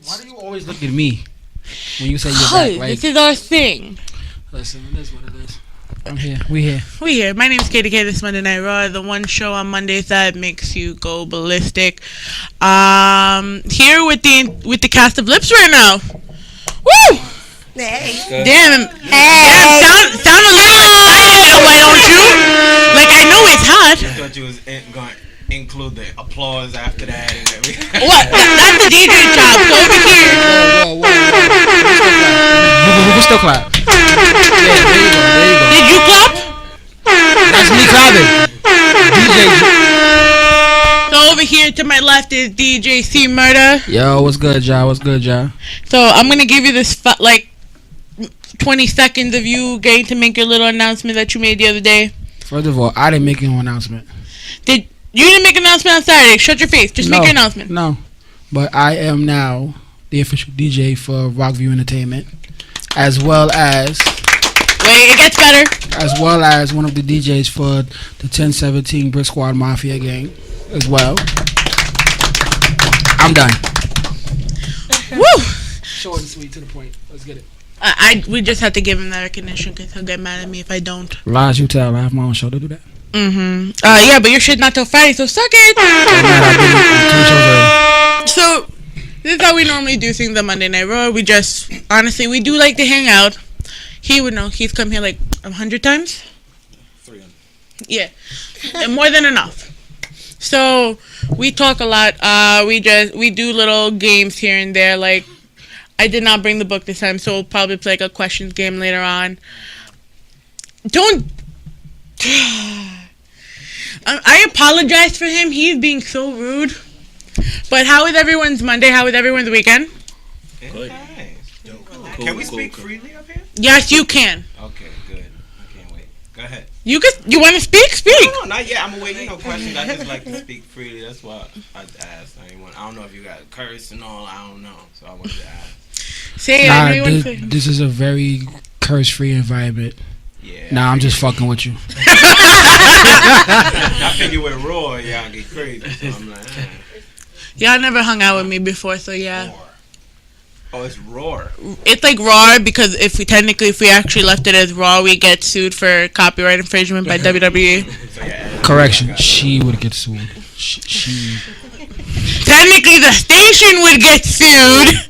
Why do you always look at me when you say you're back? Like, this is our thing. Listen, it is what it is. I'm here. We here. We here. My name is Katie K. This is Monday Night Raw, the one show on Mondays that makes you go ballistic. Here with the cast of Lips right now. Woo! Hey. Damn. Hey. Sound a little excited, why don't you? Like, I know it's hot. I thought you was going to include the applause after that and everything. What? That's the DJ job. So over here. Whoa. We can still clap. Yeah, there you go. Did you clap? That's me clapping. DJ. So over here to my left is DJ C Murder. Yo, what's good, y'all? So I'm going to give you this 20 seconds of you getting to make your little announcement that you made the other day. First of all, I didn't make no announcement. You didn't make an announcement on Saturday. Shut your face. Just make your announcement. No. But I am now the official DJ for Rockview Entertainment, as well as... Wait, it gets better. As well as one of the DJs for the 1017 Brick Squad Mafia gang as well. I'm done. Woo! Short and sweet, to the point. Let's get it. We just have to give him that recognition because he'll get mad at me if I don't. Lies you tell. I have my own show to do that. Mm-hmm. Yeah, but your shit's not till Friday, so suck it. So, this is how we normally do things on Monday Night Raw. We just, honestly, we do like to hang out. He would know. He's come here like 100 times. 300. Yeah, and more than enough. So we talk a lot. We do little games here and there. Like, I did not bring the book this time, so we'll probably play like a questions game later on. I apologize for him. He's being so rude. But how is everyone's Monday? How is everyone's weekend? Good. Can we speak freely up here? Yes, you can. Okay, good. I can't wait. Go ahead. You want to speak? Speak. No, not yet. I'm awaiting questions. I just like to speak freely. That's why I asked. I don't know if you got curse and all. I don't know. So I wanted to ask. Say it. This is a very curse-free environment. Yeah. Nah, I'm just fucking with you. I figure with Rawrr, y'all get crazy. So I'm like, Y'all never hung out with me before, so yeah. Oh, it's Rawrr. It's like Rawr because if we actually left it as Raw, we get sued for copyright infringement by WWE. So, yeah. Correction, she would get sued. She. Technically, the station would get sued.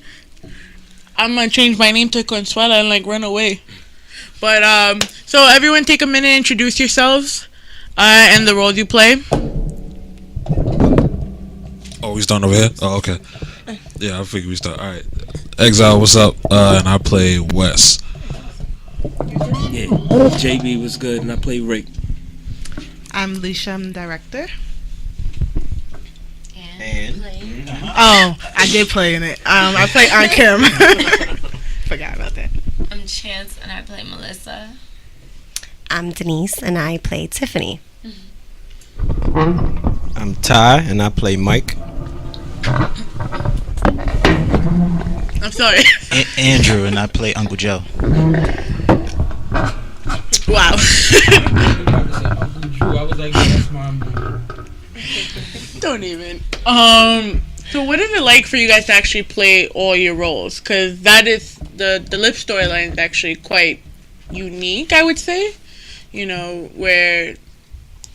I'm gonna change my name to Consuela and run away. But so everyone, take a minute, introduce yourselves, and the roles you play. Oh, we starting over here? Oh, okay. Yeah, I figured we start. All right. Exile, what's up? And I play Wes. Yeah, JB was good, and I play Rick. I'm Leisha, I'm the director. And? Oh, I did play in it. I play Aunt Kim. Forgot about that. I'm Chance, and I play Melissa. I'm Denise, and I play Tiffany. I'm Ty, and I play Mike. I'm sorry. Andrew, and I play Uncle Joe. Wow. Don't even. So what is it like for you guys to actually play all your roles? Because that is the lip storyline is actually quite unique, I would say. You know, where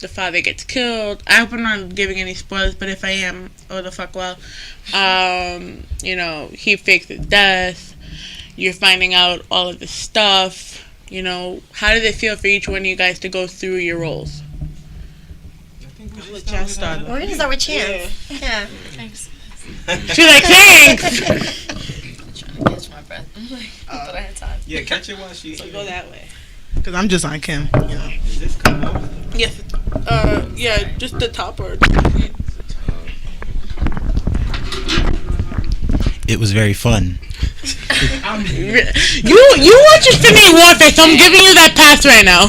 the father gets killed. I hope I'm not giving any spoilers, but if I am, oh the fuck well. You know, he fakes his death. You're finding out all of this stuff. You know, how did it feel for each one of you guys to go through your roles? We're gonna start with Chance. Yeah. Thanks. She's like, thanks. I'm trying to catch my breath. I thought I had time. Yeah, catch it while she. So go that way. Because I'm just Aunt Kim, you know. Does this come up? Yes. Yeah, just the top word. It was very fun. You watch Infinity Warfare, so I'm giving you that pass right now.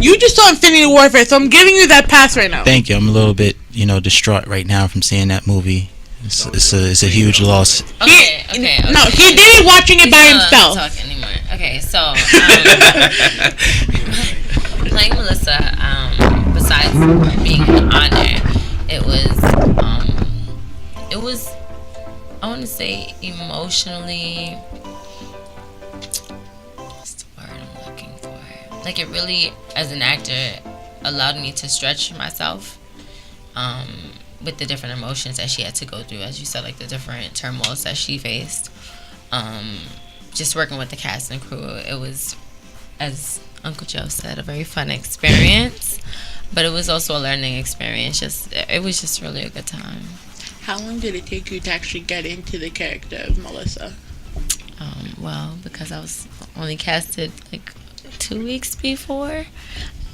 You just saw Infinity Warfare, so I'm giving you that pass right now. Thank you. I'm a little bit, distraught right now from seeing that movie. It's a huge loss. Okay. No, he did it watching it by himself. Not talk anymore. Okay, so playing Melissa, besides being an honor, it was I want to say emotionally. What's the word I'm looking for? Like, it really, as an actor, allowed me to stretch myself. With the different emotions that she had to go through, as you said, like the different turmoils that she faced. Just working with the cast and crew, it was, as Uncle Joe said, a very fun experience, but it was also a learning experience. It was just really a good time. How long did it take you to actually get into the character of Melissa? Well, because I was only casted like 2 weeks before.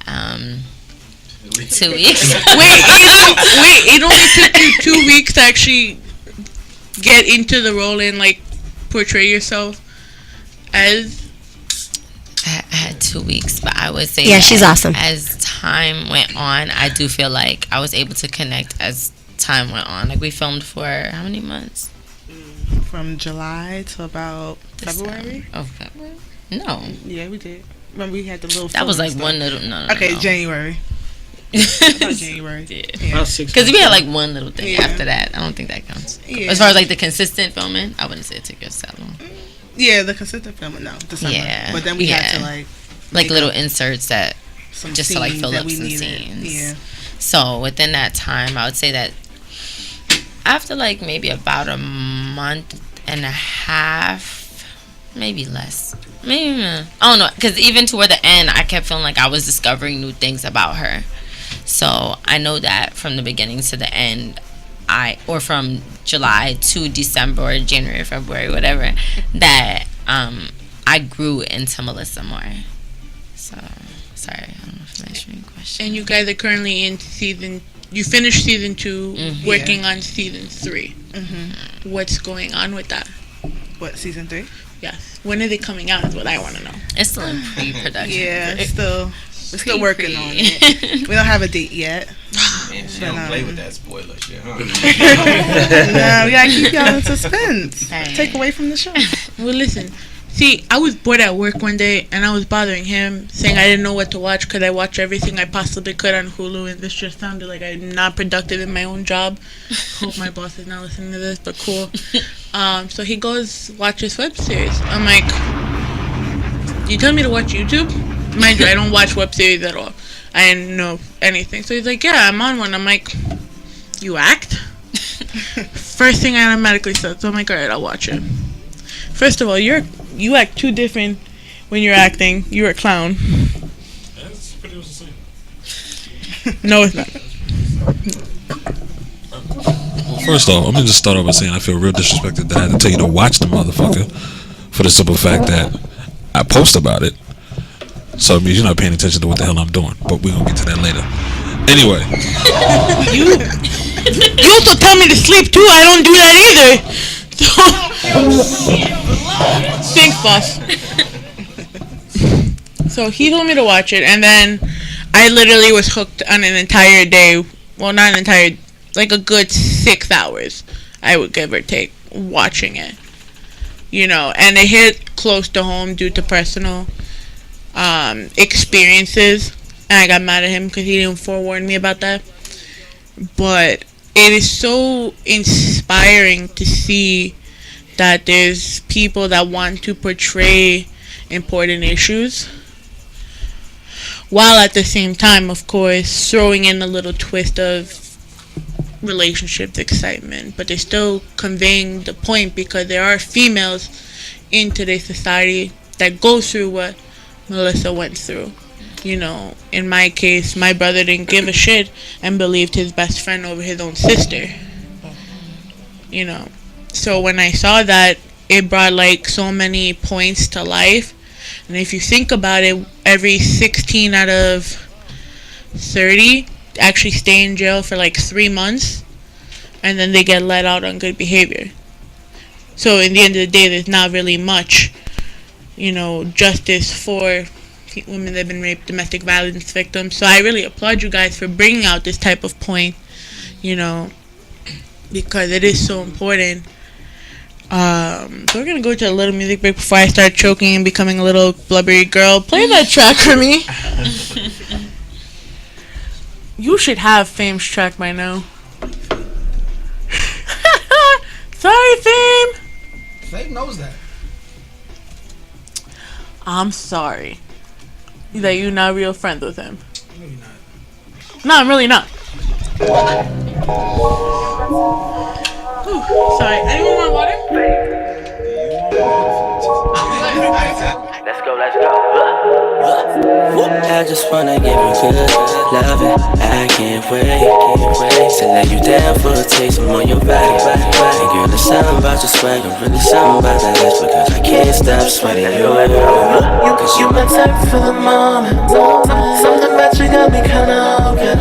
2 weeks. Wait, it only took you 2 weeks to actually get into the role and like portray yourself as. I had 2 weeks, but I would say Yeah, she's awesome. As time went on, I do feel like I was able to connect as time went on. Like, we filmed for how many months? From July to about February. Oh, February? No. Yeah, we did. Remember we had the little. That was like stuff. one little. No. Okay, no. January. About January. Yeah. About 6 Because we had like one little thing Yeah. after that. I don't think that counts. Yeah. As far as like the consistent filming, I wouldn't say it took us that long. Yeah, the consistent filming. No, December. Yeah. But then we had to Yeah. like Like make little up inserts that some just to like scenes fill that up we some needed. scenes. Yeah. So within that time, I would say that after like maybe about a month and a half, maybe less. Maybe, I don't know. Because even toward the end, I kept feeling like I was discovering new things about her. So I know that from the beginning to the end, or from July to December or January, February, whatever, that I grew into Melissa more. So, sorry, I don't know if I'm answering your question. And you guys are currently in season. You finished season 2, Mhm. working on season 3. Mm-hmm. What's going on with that? What, season 3? Yes. When are they coming out? Is what I want to know. It's still in pre-production. Yeah, we're still working on it. We don't have a date yet. Man, she don't play with that spoiler shit, huh? No, we gotta keep y'all in suspense. Hey. Take away from the show. Well, listen. See, I was bored at work one day, and I was bothering him, saying I didn't know what to watch because I watch everything I possibly could on Hulu, and this just sounded like I'm not productive in my own job. Hope my boss is not listening to this, but cool. So he goes, watch this web series. I'm like, you tell me to watch YouTube? Mind you, I don't watch web series at all. I didn't know anything. So he's like, yeah, I'm on one. I'm like, you act? First thing I automatically said. So I'm like, all right, I'll watch it. First of all, you act too different when you're acting. You're a clown. That's pretty much the same. No, it's not. Well, first off, I'm gonna just start off by saying I feel real disrespected that I had to tell you to watch the motherfucker for the simple fact that I post about it. So it means you're not paying attention to what the hell I'm doing. But we're gonna get to that later. Anyway. You also tell me to sleep too. I don't do that either. Thanks, boss. So he told me to watch it, and then I literally was hooked on an entire day. Well, not an entire, like a good 6 hours, I would give or take, watching it. You know, and it hit close to home due to personal experiences. And I got mad at him because he didn't forewarn me about that. But it is so inspiring to see that there's people that want to portray important issues, while at the same time, of course, throwing in a little twist of relationships excitement. But they're still conveying the point, because there are females in today's society that go through what Melissa went through. You know, in my case, my brother didn't give a shit and believed his best friend over his own sister. You know, so when I saw that, it brought like so many points to life. And if you think about it, every 16 out of 30 actually stay in jail for like 3 months, and then they get let out on good behavior. So in the end of the day, there's not really much, you know, justice for women that have been raped, domestic violence victims. So I really applaud you guys for bringing out this type of point, you know, because it is so important. So we're gonna go to a little music break before I start choking and becoming a little blubbery girl. Play that track for me. You should have Fame's track by now. Sorry, Fame. Faith knows that. I'm sorry that you're not real friends with him. No, you're not. No, I'm really not. Whew, sorry. Anyone want water? Let's go, let's go. I just wanna give you good loving. I can't wait to lay you down for a taste of on your body. And girl, there's something about your swag, and really something about that ass, because I can't stop sweating you. Cause you my type for the moment. Something about you got me kinda open.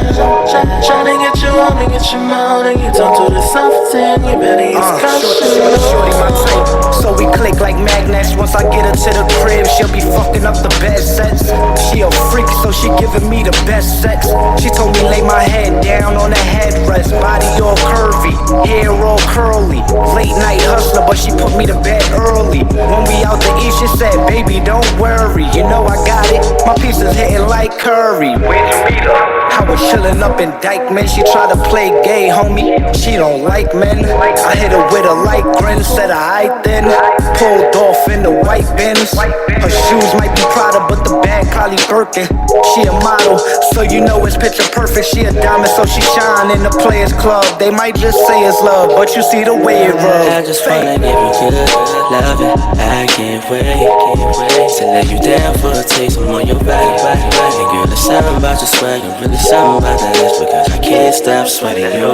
Tryna get you on and get you moaning. You don't do this often, you better use caution. Shorty my type, so we click like magnets. Once I get her to the crib, she'll be fucking up the best sets. She a freak, so she giving me the best sex. She told me lay my head down on the headrest. Body all curvy, hair all curly. Late night hustler, but she put me to bed early. When we out to eat, she said, baby, don't worry. You know I got it, my pieces hitting like Curry. Where'd you meet her? I was chillin' up in Dykeman. She tried to play gay, homie. She don't like men. I hit her with a light grin, said I then pulled off in the white Benz. Her shoes might be Prada, but the bag probably Birkin. She a model, so you know it's picture perfect. She a diamond, so she shine in the Players Club. They might just say it's love, but you see the way it rubs. I just wanna give you good loving. I can't wait to lay you down for a taste of on your body. And girl, there's something about your swag, and really something about that ass, because I can't stop sweating you.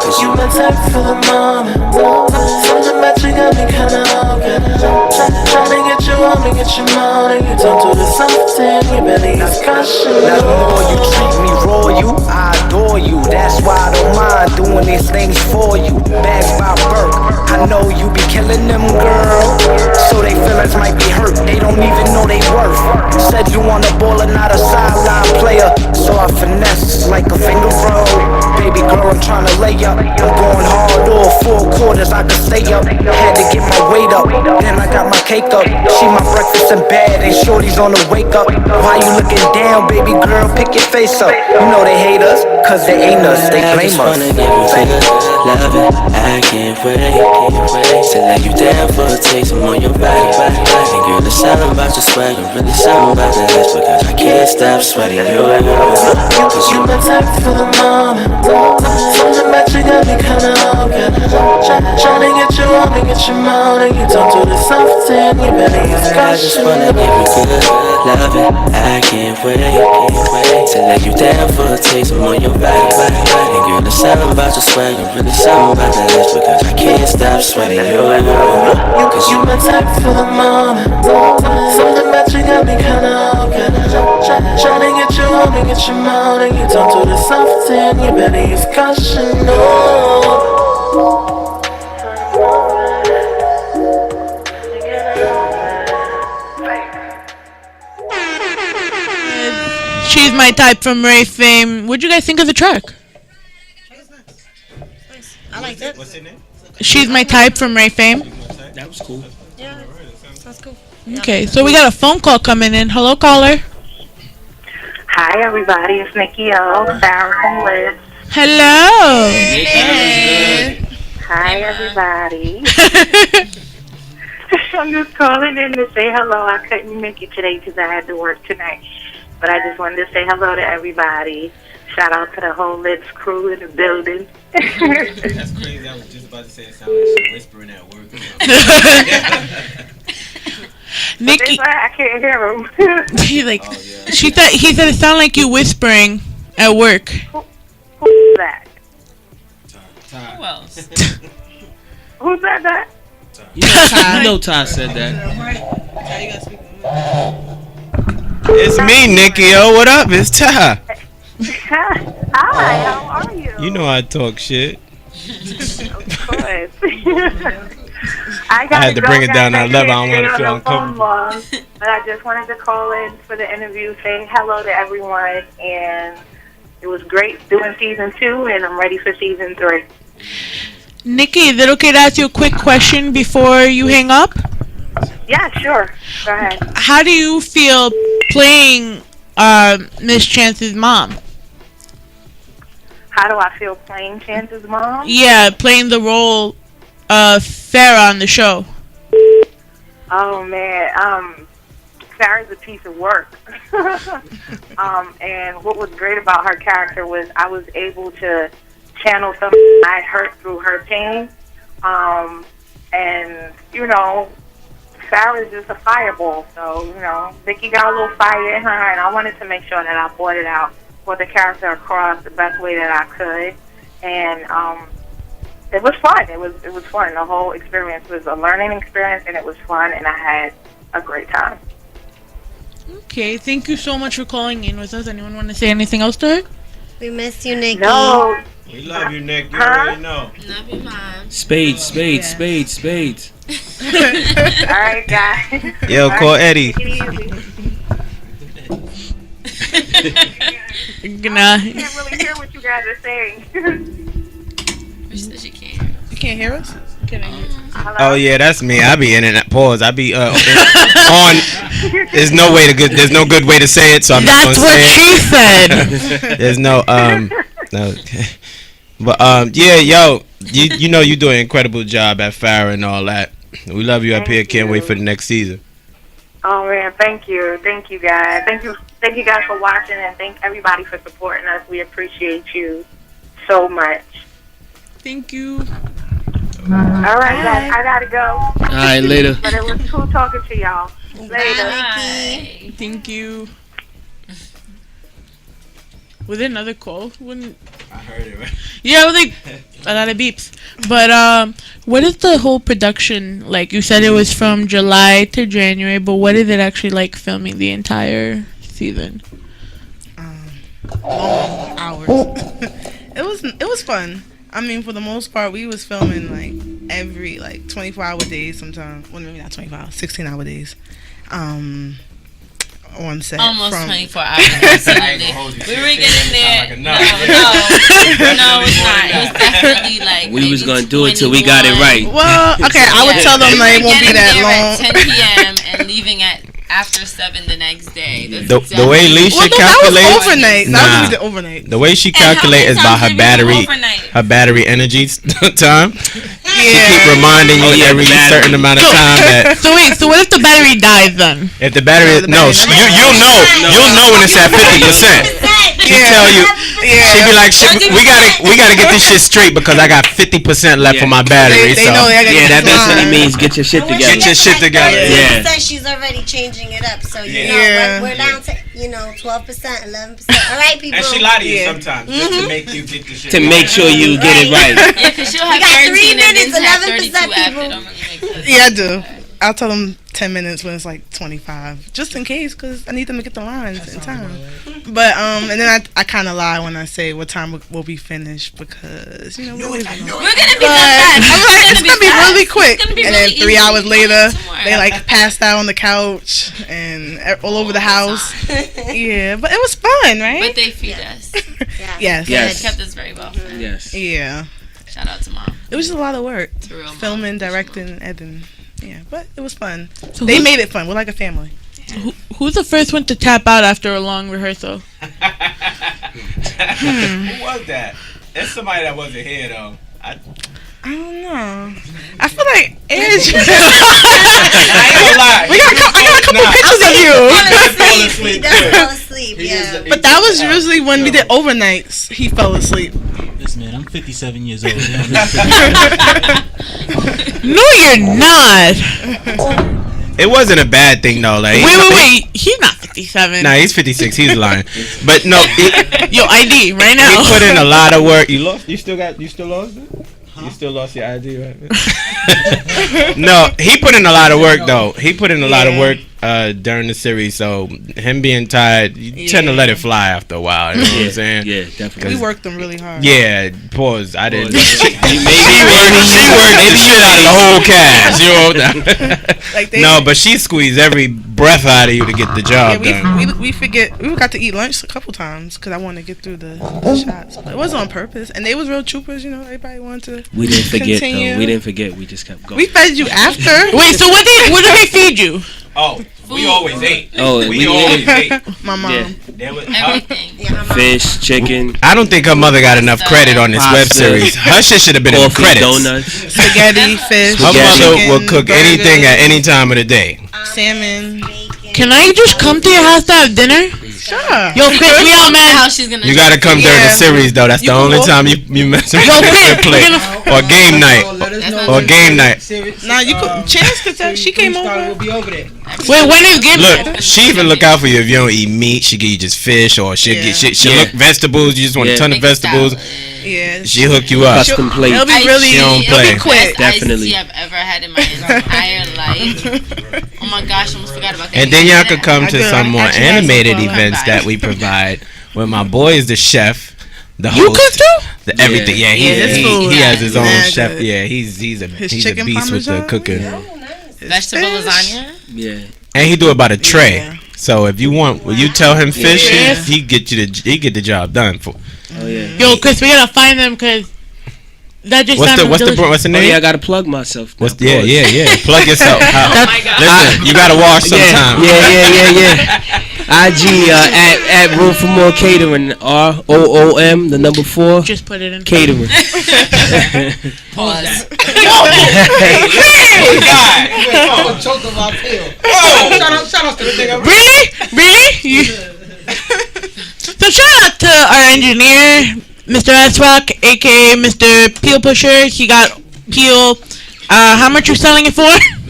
Cause you my type for the moment. Something about you got me kinda open. Tryna get you on and get you moaning. You don't do this often, you better use caution. Now the more you treat me royal, I adore you. That's why I don't mind doing these things for you. Bags by Burke, I know you be killing them, girl. So they feelings might be hurt, they don't even know they worth. Said you want a baller, not a sideline player. So I finesse like a finger roll. Baby girl, I'm tryna lay up. I'm going hard, all 4 quarters, I could stay up. Had to get my weight up, then I got my cake up. She my breakfast in bed, and shorty's on the wake up. Why you looking down, baby girl? Pick your face up. You know they hate us, cause they ain't us, they blame us. I just wanna give you good loving. I can't wait to lay you down for a taste of on your body. And girl, there's something about your swag, and really something about that ass, because I can't stop sweating you. Cause you my type for the moment. Something about you got me kinda open. Tryna get you on and get you moaning. You don't do this often, you better use I just caution. wanna give you good loving. I can't wait to lay you down for a taste of on your body. And girl, there's something about your swag, and really something about that ass, because I can't stop sweating you. Cause you my type for the moment. Something about you got me kinda open. Tryna get you on and get you moaning. You don't do this often, you better use caution. No. She's My Type from Ray fame. What'd you guys think of the track? I like that. What's your name? She's My Type from Ray fame. That was cool. Yeah, sounds cool. Okay, so we got a phone call coming in. Hello, caller. Hi, everybody. It's Nikki O. Sarah from Liz. Hello. Hey. Hi, everybody. I'm just calling in to say hello. I couldn't make it today because I had to work tonight. But I just wanted to say hello to everybody. Shout out to the whole Liz crew in the building. That's crazy. I was just about to say it sounded like she whispering at work. Nikki, I can't hear him. he like, she thought he said it sounded like you whispering at work. Who's that? Who else? Who said that? You know Ty said that. It's me, Nikki. Oh, what up? It's Ty. Hi, how are you? You know I talk shit. Of course. I had to bring it down that level. I don't want to feel uncomfortable. But I just wanted to call in for the interview, saying hello to everyone, and it was great doing season 2, and I'm ready for season 3. Nikki, is it okay to ask you a quick question before you hang up? Yeah, sure. Go ahead. How do you feel playing Miss Chance's mom? How do I feel playing Chance's mom? Yeah, playing the role Farrah on the show? Oh man, Sarah's a piece of work. And what was great about her character was I was able to channel something I heard through her pain. And you know, Sarah's just a fireball. So you know, Vicky got a little fire in her, and I wanted to make sure that I brought it out for the character across the best way that I could. And it was fun. It was fun. The whole experience was a learning experience, and it was fun, and I had a great time. Okay, thank you so much for calling in with us. Anyone want to say anything else to her? We miss you, Nikki. No. We love you, Nick. You already know. Love you, Mom. Spades, spades, spades, spades. All right, guys. Yo, All call right, Eddie. take it easy. Good I night. can't really hear what you guys are saying. She said she can't. You can't hear us? Hello? Oh yeah, that's me. I be in and out. Pause. I be on. There's no way to good. There's no good way to say it. So I'm That's just gonna what say she it. said. There's no no. But yeah, yo, you know you do an incredible job at Farrah and all that. We love you up here. Can't wait for the next season. Oh man, thank you guys. Thank you guys for watching, and thank everybody for supporting us. We appreciate you so much. Thank you. All right, guys, I gotta go. All right, later. But it was cool talking to y'all. Later. Bye. Thank you. Was there another call? When I heard it. Right? yeah, it was like a lot of beeps. But what is the whole production like? You said it was from July to January, but what is it actually like filming the entire season? Long hours. It was fun. I mean, for the most part, we was filming like every 24-hour days sometimes. Well, maybe not 24 hours, 16-hour days. On set. Almost from 24 hours. Absolutely. We were getting there. No, it's not. It was definitely like. We was gonna do it till we got it right. Well, okay, I would tell them it won't be that long. At 10 p.m. and leaving at after 7 the next day. The way Leisha calculates, that was overnight. That was the overnight. The way she calculates is by her battery energy time. She keep reminding you every certain amount of time that. So wait, so what if the battery dies then? If the battery, you'll know when it's at 50%. She tell you, she be like, we gotta get this shit straight because I got 50% left for my battery. They know they gotta that basically means get your shit together. Get your shit together. She says she's already changing it up, so you know we're down to 12%, 11%. All right, people. And she lie to you sometimes just to make you get the shit. To make sure you get it right. Yeah, because she'll have 13 minutes, 11% people. Yeah, I do. I'll tell them 10 minutes when it's like 25, just in case, because I need them to get the lines in time. But and then I kind of lie when I say what time we'll be finished because we're gonna be done fast. I'm like, it's gonna be really quick. And then 3 hours later, they like passed out on the couch and all over the house. Yeah, but it was fun, right? But they feed us. Yes. They kept us very well fed. Yes. Yeah. Shout out to Mom. It was just a lot of work. Filming, directing, editing. Yeah, but it was fun. So they made it fun. We're like a family. Who's the first one to tap out after a long rehearsal? Who was that? It's somebody that wasn't here though. I don't know. I feel like Edge. I ain't gonna lie. I got a couple pictures of you. He does fall asleep. Yeah. But that was usually when we did overnights. He fell asleep. Listen, man, I'm 57 years old. No, you're not. It wasn't a bad thing though. Like wait. He's not 57. Nah, he's 56. He's lying. But no, yo, ID right now. He put in a lot of work. You lost. You still lost it. Huh? You still lost your ID, right? No, he put in a lot of work though. He put in a lot of work during the series. So him being tired, you tend to let it fly after a while. You know what I'm saying? Yeah, definitely. We worked them really hard. Yeah, pause. I didn't. She worked the shit out of the whole cast. You know? No, but she squeezed every breath out of you to get the job done. We got to eat lunch a couple times because I wanted to get through the shots. But it wasn't on purpose, and they was real troopers. Everybody wanted to. We didn't forget continue. though. We didn't forget. We just kept going. We fed you after. Wait, so what did they feed you? Oh, We always ate. Oh, we always ate. My mom. Yeah. There was, Fish, chicken. I don't think her mother got enough credit on this web series. Her shit should have been in the credits. Donuts. Spaghetti, fish. Her mother chicken, will cook burgers, anything at any time of the day. Salmon. Can I just come to your house to have dinner? Sure. Yo, Chris, we out, man. How she's gonna You gotta come during the series though. That's the only time you mess with and play. Or game night. Or game night. Nah, you could. Chance could tell. She came over. We'll be over there. Wait, when is game night? Look, she even look out for you if you don't eat meat. She give you just fish, or she'll look vegetables. You just want a ton of vegetables. Yeah. She hook you up. Custom plate. It'll be really. She don't It'll play. be quick. Definitely. I've ever had in my entire life. Oh my gosh, I almost forgot about that. And then y'all could come to some more animated events that we provide. Where my boy is the chef, the host, You cook too? the everything. Yeah, he has his own Mad chef. good. Yeah, he's a chicken beast with the parmesan? cooking. Vegetable lasagna. Yeah. And he do it by the tray. Yeah. So if you want, when you tell him fish, Yeah. he get the job done for. Oh yeah. Yo, Chris, we gotta find them because that just What's sounded delicious. the Oh name? yeah, I gotta plug myself. now, pause. Yeah. Plug yourself. Oh my god. Listen, you gotta wash sometime. Yeah. IG at Room for More Catering. ROOM, the number 4. Just put it in. Catering. Pause. Choke of our pill. Shout out to the nigga. Really? So shout out to our engineer, Mr. S-Rock, aka Mr. Peel Pusher. He got Peel. How much you selling it for?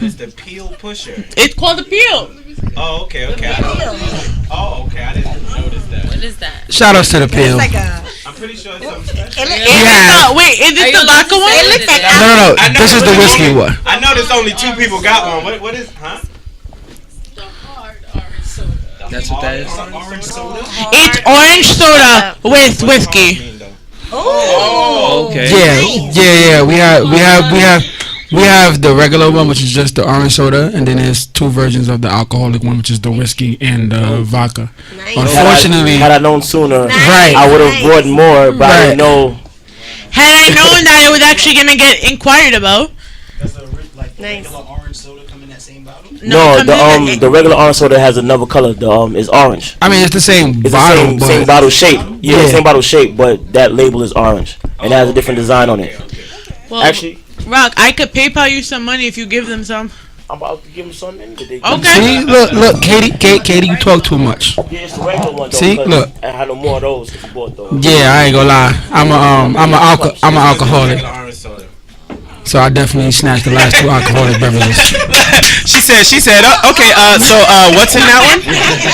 Mr. Peel Pusher. It's called a Peel. Oh, okay. I didn't notice that. What is that? Shout outs to the pill. I'm pretty sure it's something special. Wait, is this the vodka one? It looks like No. I know This is the whiskey only- one. I know there's only 2 people got one. What is, huh? That's what that is. Orange soda? It's orange soda with whiskey. Oh, okay. Yeah. We have the regular one, which is just the orange soda, and then there's 2 versions of the alcoholic one, which is the whiskey and the vodka. Nice. Unfortunately, Had I known sooner, Right. I would have brought more, but I didn't know. Had I known that it was actually gonna get inquired about. Nice. orange soda come in that same bottle. No, the regular orange soda has another color. The is orange. I mean, it's the same It's bottle, the same but bottle shape. Yeah, Yeah. the same bottle shape, but that label is orange and it has a different design on it. Well, Actually, Rock, I could PayPal you some money if you give them some. I'm about to give them something. Okay. see, look, Katie, you talk too much. Yeah, it's the regular one though. See, because look. I had no more of those if you bought those. Yeah, I ain't gonna lie. I'm an alcoholic, Orange soda. so I definitely snatched the last 2 alcoholic beverages. She said, okay, so what's in that one?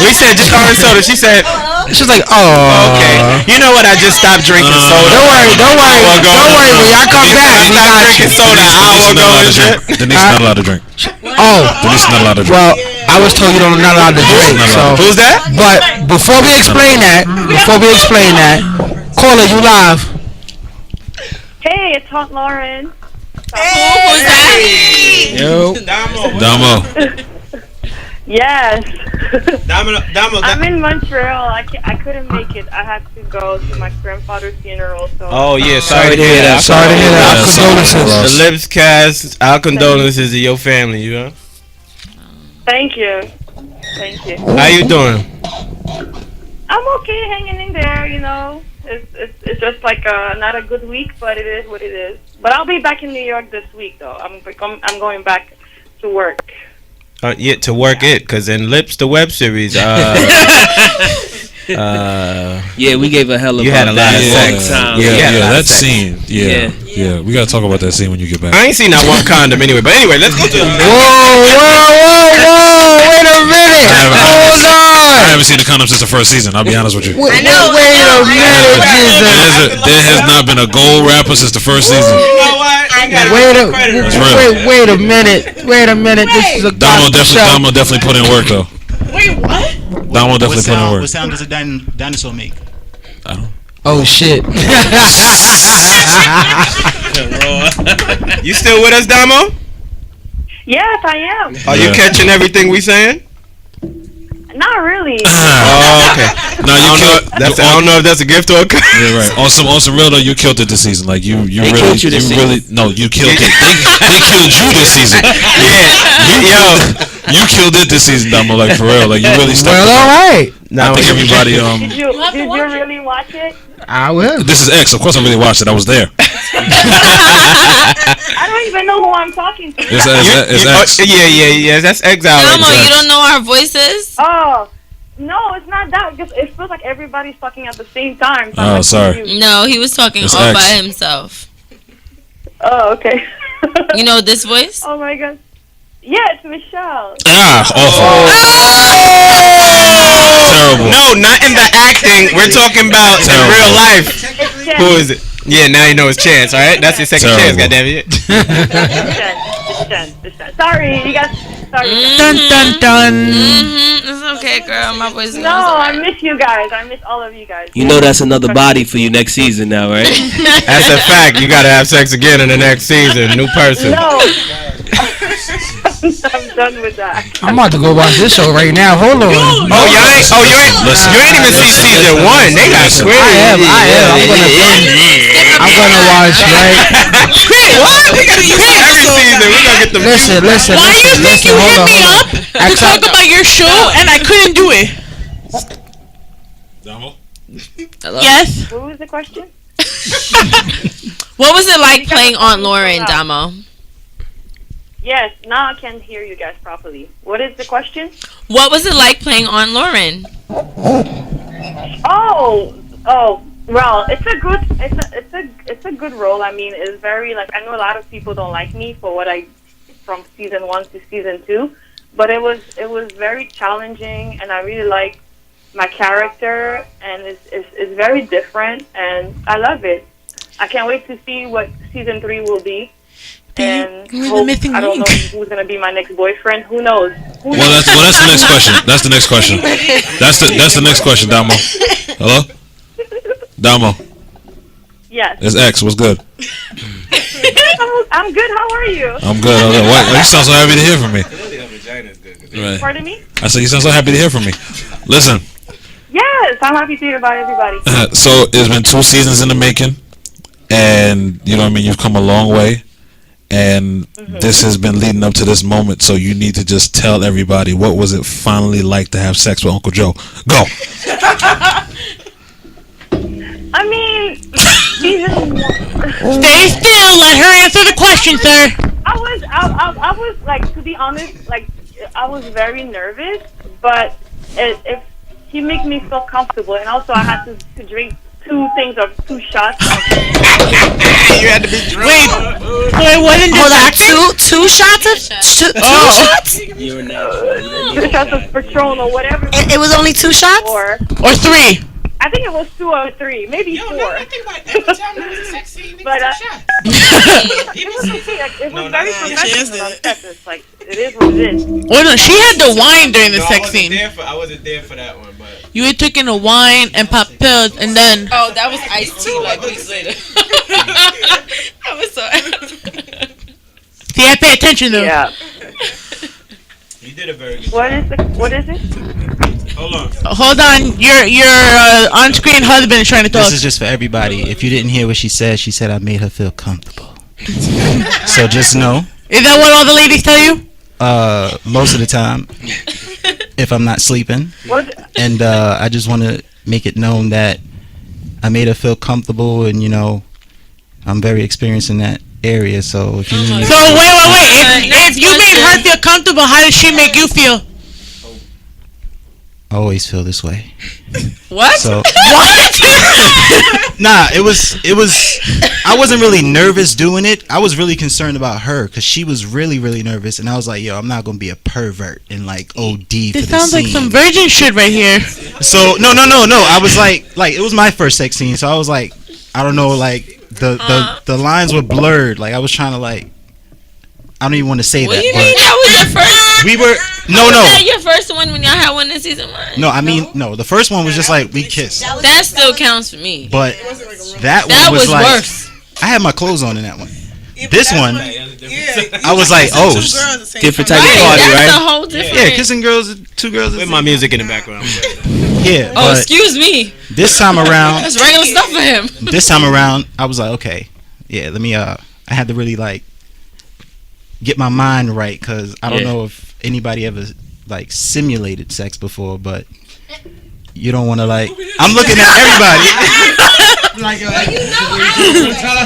We said just orange soda. She said, She's like, oh, okay. You know what? I just stopped drinking soda. Don't worry. When y'all come back, we got drinking you. soda an hour ago and shit. Denise not allowed to drink. Oh, Denise not allowed to drink. well, I was told you're not allowed to drink. So, Who's that? but before we explain that, caller, you live. Hey, it's Aunt Lauren. Who's that? Yo. Damo. Yes. Damo. I'm in Montreal. I couldn't make it. I had to go to my grandfather's funeral. So. Oh yeah, sorry to hear that. Sorry to hear that. Yeah, Our condolences. The Lips Cast, our condolences to your family. You know. Thank you. How you doing? I'm okay, hanging in there. You know, it's just like not a good week, but it is what it is. But I'll be back in New York this week, though. I'm going back to work. Yeah, to work it, because in Lips, the web series, Yeah, we gave a hell of you had a lot of sex. That scene. Yeah, we gotta talk about that scene when you get back. I ain't seen that one condom anyway. But anyway, let's go to. Whoa! Wait a minute! Hold on! I haven't seen the condom since the first season. I'll be honest with you. Wait a minute, Jesus! There has not been a gold rapper since the first season. You know what? Wait a minute! This is a Damo gospel show. definitely put in work though. Wait, what? Damo definitely put in work. What sound does a dinosaur make? I don't. Oh shit! You still with us, Damo? Yes, I am. Are you catching everything we saying? Not really. Oh, okay. No, you killed. I don't know if that's a gift or a curse. Yeah, right. On some real though, you killed it this season. Like you They really, killed you this season. no, you killed it. They killed you this season. Yeah, yo, You killed it this season, Damo. Like for real. Like you really stepped Well, up. all right. I think everybody. Did you really watch it? I will. This is X. Of course, I really watched it. I was there. I don't even know who I'm talking to. It's X. Yeah. That's Exile. Damo, you don't know our voices? Oh. No, it's not that. Because it feels like everybody's talking at the same time. So Oh, sorry. No, he was talking It's all X. by himself. Oh, okay. You know this voice? Oh my god. Yeah, it's Michelle. Awful. Terrible. No, not in the acting. We're talking about in real life. Who is it? Yeah, now you know it's Chance, all right? That's your second chance, goddammit. It's Sorry, you guys. Sorry. Dun dun dun. It's okay, girl. My voice is No, I miss you guys. I miss all of you guys. You know that's another body for you next season now, right? That's a fact. You gotta have sex again in the next season. New person. No. I'm done with that. I'm about to go watch this show right now. Hold on. You ain't even see season 1. They got square. I am. I'm gonna watch right. What? We gotta use every season. We gotta get the Listen. Why do you think you hit me up to talk about your show and I couldn't do it? Hello? Yes. What was the question? What was it like playing Aunt Lauren, Damo? Yes, now I can hear you guys properly. What is the question? What was it like playing Aunt Lauren? Oh, well, it's a good role. I mean, it's very like I know a lot of people don't like me for what I from season 1 to season 2, but it was very challenging, and I really like my character, and it's very different, and I love it. I can't wait to see what season 3 will be. And I don't know who's gonna be my next boyfriend. Who knows? Well, that's the next question. That's the next question. That's the next question, Damo. Hello, Damo. Yes. It's X. What's good? I'm good. How are you? I'm good. Why you sound so happy to hear from me? Right. Pardon me? I said you sound so happy to hear from me. Listen. Yes, I'm happy to hear about everybody. So it's been 2 seasons in the making, and you know what I mean. You've come a long way. And this has been leading up to this moment, so you need to just tell everybody what was it finally like to have sex with Uncle Joe. Go. I mean, Stay still. Let her answer the question, sir. I was like, to be honest, like I was very nervous, but if he made me feel comfortable, and also I had to drink 2 shots. You had to be drunk. Wait, wasn't Hold on, distracted? two shots of two shots? 2 shots of Patron or whatever. It was only 2 shots? Or 3? I think it was 2 or 3, maybe 4. I think about every time there was a sex scene, But shots. it was okay. Like, it was very professional on set. It's like it is what it is. Well, no, she had the wine during the sex scene. I wasn't there for that one, but You had taken a wine and popped pills, and then. Oh, that was iced tea like weeks later. That was so. See, I pay attention though. Yeah. you did a very good. What is it? Hold on, your on-screen husband is trying to talk. This is just for everybody. If you didn't hear what she said I made her feel comfortable. So just know. Is that what all the ladies tell you? Most of the time, if I'm not sleeping. And I just want to make it known that I made her feel comfortable, and you know, I'm very experienced in that area. So if you need So wait. If you made her feel comfortable, how does she make you feel? I always feel this way. What? So What? nah, it was. I wasn't really nervous doing it. I was really concerned about her because she was really, really nervous, and I was like, "Yo, I'm not gonna be a pervert and like OD for This the sounds scene." like some virgin shit right here. So no. I was like it was my first sex scene, so I was like, I don't know, like the lines were blurred. Like I was trying to like. I don't even want to say What that. do you mean that was your first? We were no. Was that your first one when y'all had one in season 1? No, I mean no. The first one was just like we kissed. That still counts for me. But that one was like worse. I had my clothes on in that one. This one, I was like, oh, different type of party, That's right? a whole different. Yeah, kissing girls, 2 girls. With my music in the background. Yeah. Oh, but excuse me. This time around, That's regular stuff for him. This time around, I was like, okay, yeah, let me. I had to really like get my mind right, because I don't Yeah. know if anybody ever like simulated sex before, but you don't want to like. I'm looking at everybody. Yeah.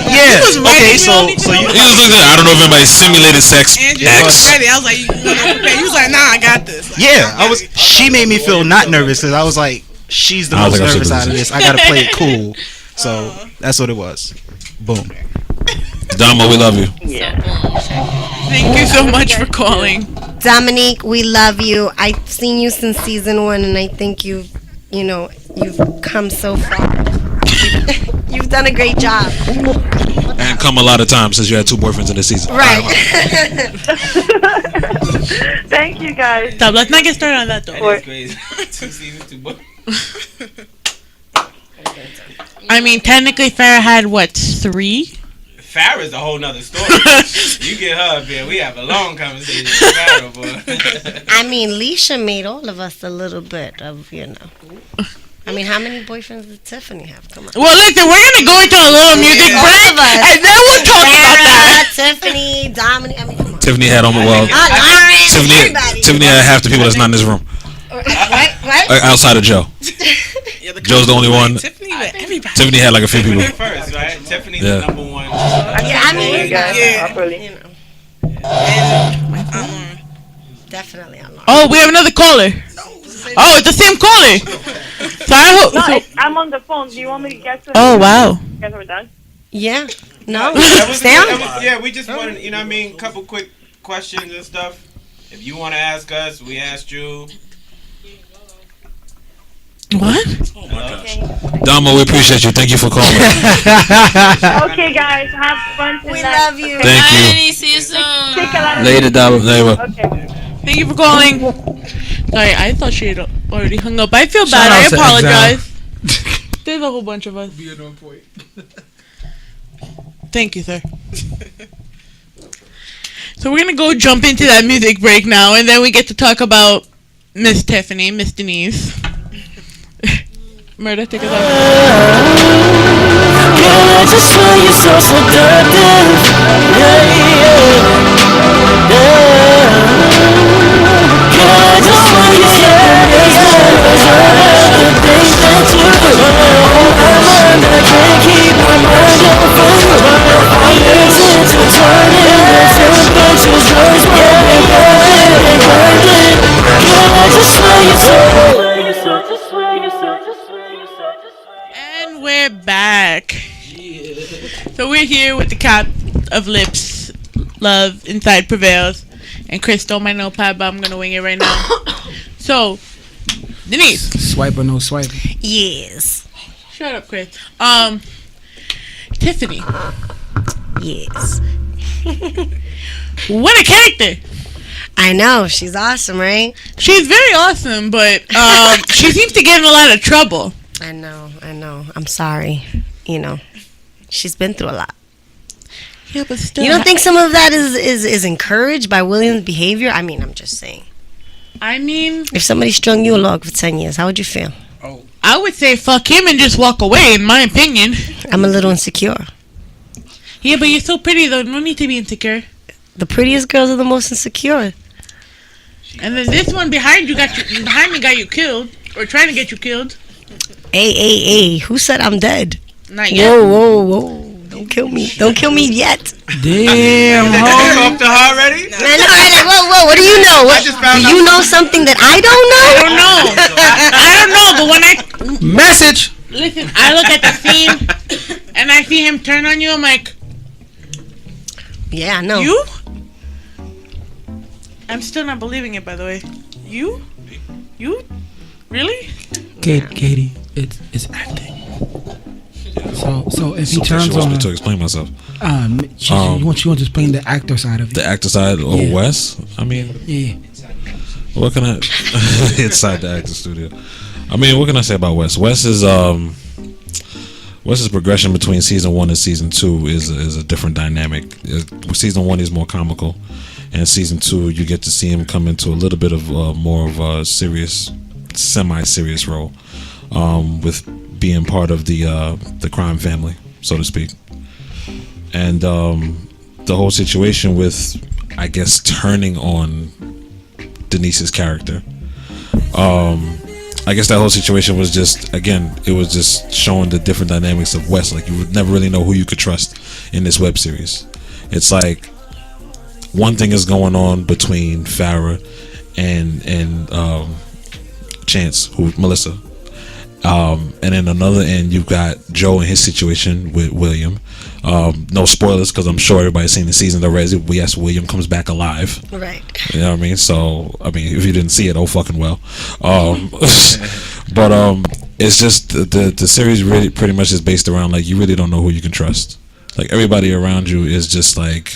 Okay. So you. He was looking at, I don't know if anybody simulated sex. Andrew X. was ready. I was like, you was like, nah, I got this. Yeah, I was. She made me feel not nervous because I was like, she's the I don't most think I should nervous do out of this. this. I gotta play it cool. So that's what it was. Boom. Damo, we love you. Thank you so much for calling. Dominique, we love you. I've seen you since season 1, and I think you've come so far. You've done a great job. And come a lot of times since you had 2 boyfriends in this season. Right. Thank you guys. Stop. Let's not get started on that though. That's crazy. 2 seasons, 2 books. I mean, technically, Farrah had what 3? Farrah's a whole nother story. You get her up here, we have a long conversation with Farrah, boy. I mean, Leisha made all of us a little bit of, I mean, how many boyfriends did Tiffany have? Come on. Well, listen, we're gonna go into a little music break, and then we'll talk about that. Tiffany, Dominic. I mean, come on. Tiffany had almost Tiffany had half the people that's not in this room. What? Outside of Joe. Joe's the only one. Tiffany with everybody. Tiffany had like a few people. First, right? Tiffany's Yeah. the number 1. Yeah, I mean, definitely unlocked. Oh, we have another caller. Oh, it's the same caller. So I'm on the phone. Do you want me to get to Oh, wow. You guys are done? Yeah. No. Stay on. Yeah, we just wanted, you know what I mean, couple quick questions and stuff. If you want to ask us, we asked you. What? Damo, we appreciate you. Thank you for calling. Okay, guys. Have fun tonight. We love you. Thank you. Honey, see you soon. Later, Damo. Later. Okay. Thank you for calling. Sorry, I thought she had already hung up. I feel bad. Shout I out to apologize. There's a whole bunch of us. Thank you, sir. So we're gonna go jump into that music break now, and then we get to talk about Miss Tiffany, Miss Denise. Murder, take us out. I just saw you so seductive. Yeah. I just saw you so the things that you do. I can't keep my mind off of you. I'm losing to turning the temperature's yours. I just saw you so. And we're back. So we're here with the cop of lips, love, inside prevails, and Chris stole my notepad, but I'm gonna wing it right now. So, Denise. Swipe or no swipe? Yes. Shut up, Chris. Tiffany. Yes. What a character. I know. She's awesome, right? She's very awesome, but she seems to get in a lot of trouble. I know. I'm sorry. She's been through a lot. Yeah, but still. You don't think some of that is encouraged by William's behavior? I mean, I'm just saying. I mean, if somebody strung you along for 10 years, how would you feel? I would say fuck him and just walk away, in my opinion. I'm a little insecure. Yeah, but you're so pretty, though. No need to be insecure. The prettiest girls are the most insecure. And then this one behind me got you killed, or trying to get you killed. Hey, who said I'm dead? Not yet. Whoa. Don't kill me. Don't kill me yet. Damn, Off the heart already? I know, right? Whoa, what do you know? Do you know something that I don't know? I don't know, but when I... Message! Listen, I look at the scene, and I see him turn on you, I'm like... Yeah, I know. You? I'm still not believing it, by the way. You? Really? Katie, it's acting. So if he turns She wants on me her, to explain myself. she wants to explain the actor side of it. The actor side of Wes? I mean... Yeah. What can I... inside the actor studio. I mean, what can I say about Wes? Wes's progression between season 1 and season 2 is a different dynamic. Season 1 is more comical, and season 2 you get to see him come into a little bit of more of a serious, semi-serious role, with being part of the crime family, so to speak. And the whole situation with I guess, turning on Denise's character. I guess that whole situation was just, again, it was just showing the different dynamics of West. Like, you would never really know who you could trust in this web series. It's like one thing is going on between Farrah and Chance, who Melissa, and then another end you've got Joe and his situation with William. No spoilers, because I'm sure everybody's seen the season already. Yes, William comes back alive. Right. You know what I mean? So, I mean, if you didn't see it, oh fucking well. But it's just the series really pretty much is based around, like, you really don't know who you can trust. Like, everybody around you is just like,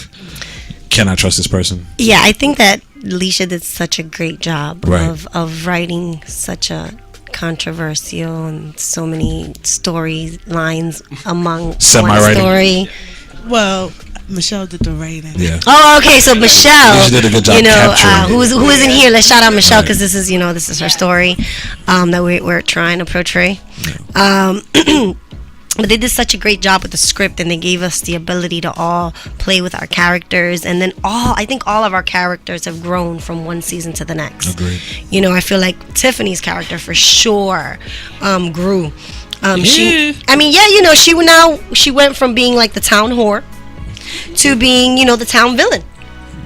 can I trust this person? Yeah, I think that Alicia did such a great job Right. of writing such a controversial and so many storylines among one Semi-writing. story. Well, Michelle did the writing. Yeah. Oh, okay. So Michelle, Alicia did a good job capturing it. who isn't here? Let's shout out Michelle, because this is her story that we're trying to portray. But they did such a great job with the script, and they gave us the ability to all play with our characters, and then I think all of our characters have grown from one season to the next. Agreed. You know, I feel like Tiffany's character for sure grew. She went from being like the town whore to being, the town villain.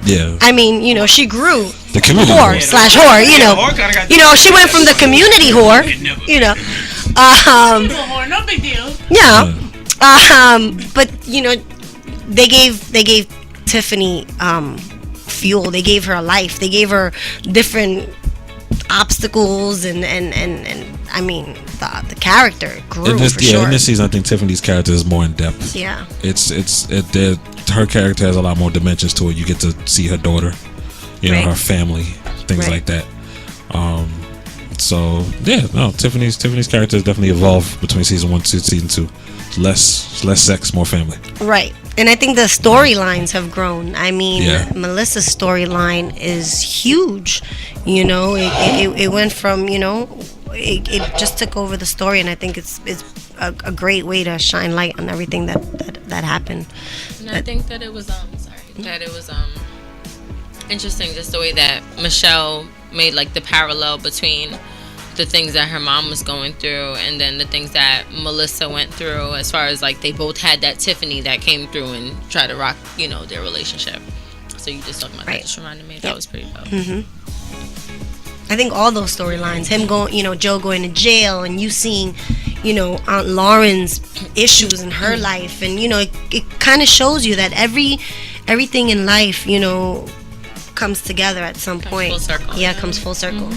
Yeah. I mean, she grew. The community whore whore. slash whore. She went from the community whore. No big deal. Yeah. But they gave Tiffany fuel. They gave her a life. They gave her different obstacles and I mean the character grew for sure. In this season, I think Tiffany's character is more in depth. Yeah. Her character has a lot more dimensions to it. You get to see her daughter, Right. her family, things Right. like that. So yeah, no, Tiffany's character has definitely evolved between season 1 to season 2. Less sex, more family. Right. And I think the storylines have grown. I mean, Yeah. Melissa's storyline is huge. It went from, it just took over the story, and I think it's a great way to shine light on everything that happened. And I think that it was interesting, just the way that Michelle made like the parallel between the things that her mom was going through and then the things that Melissa went through, as far as like they both had that Tiffany that came through and tried to rock, their relationship. So you just talking about that just reminded me. That was pretty dope. Mm-hmm. I think all those storylines, him going, Joe going to jail, and you seeing, Aunt Lauren's issues in her life, and it kind of shows you that everything in life, comes together at some point. Full circle. Yeah, comes full circle.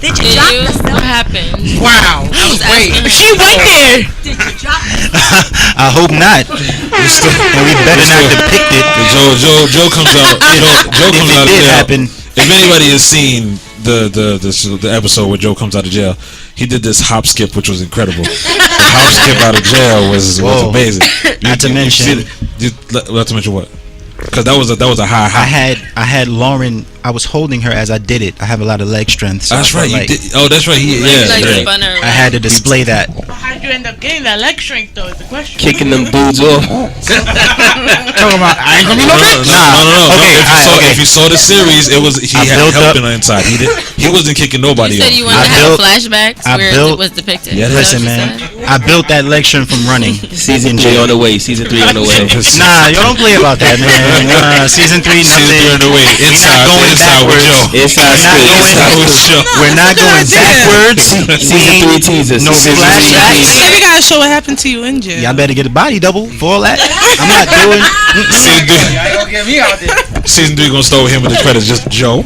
Did you drop this? What happened? Wow. She went there. Did you drop this? I hope not. And we better not depict it. Joe comes out. Joe comes out of did jail. happen. If anybody has seen the episode where Joe comes out of jail, he did this hop skip, which was incredible. The hop skip out of jail was amazing. Not to mention what? Because that was a high hop. I had Lauren. I was holding her as I did it. I have a lot of leg strength. So That's I right. felt You did. Oh, that's right. I had to display that. How did you end up getting that leg strength, though, is the question. Kicking them dudes off. Talking about, I ain't gonna be no bitch. No. Okay, if you saw the series, it was he had help on the inside. He wasn't kicking nobody. You said you wanted to have flashbacks where it was depicted. Yeah, listen, man. I built that leg strength from running. Season 3 on the way. Season 3 on the way. Nah, you don't play about that, man. Season 3, nothing. Season 3 on the way. Inside with Joe. We're not going backwards. Season 3 teasers. No flashbacks. Maybe you gotta show what happened to you in jail. Y'all better get a body double for all that. I'm not doing. Season 3 gonna start with him with the credits. Just Joe.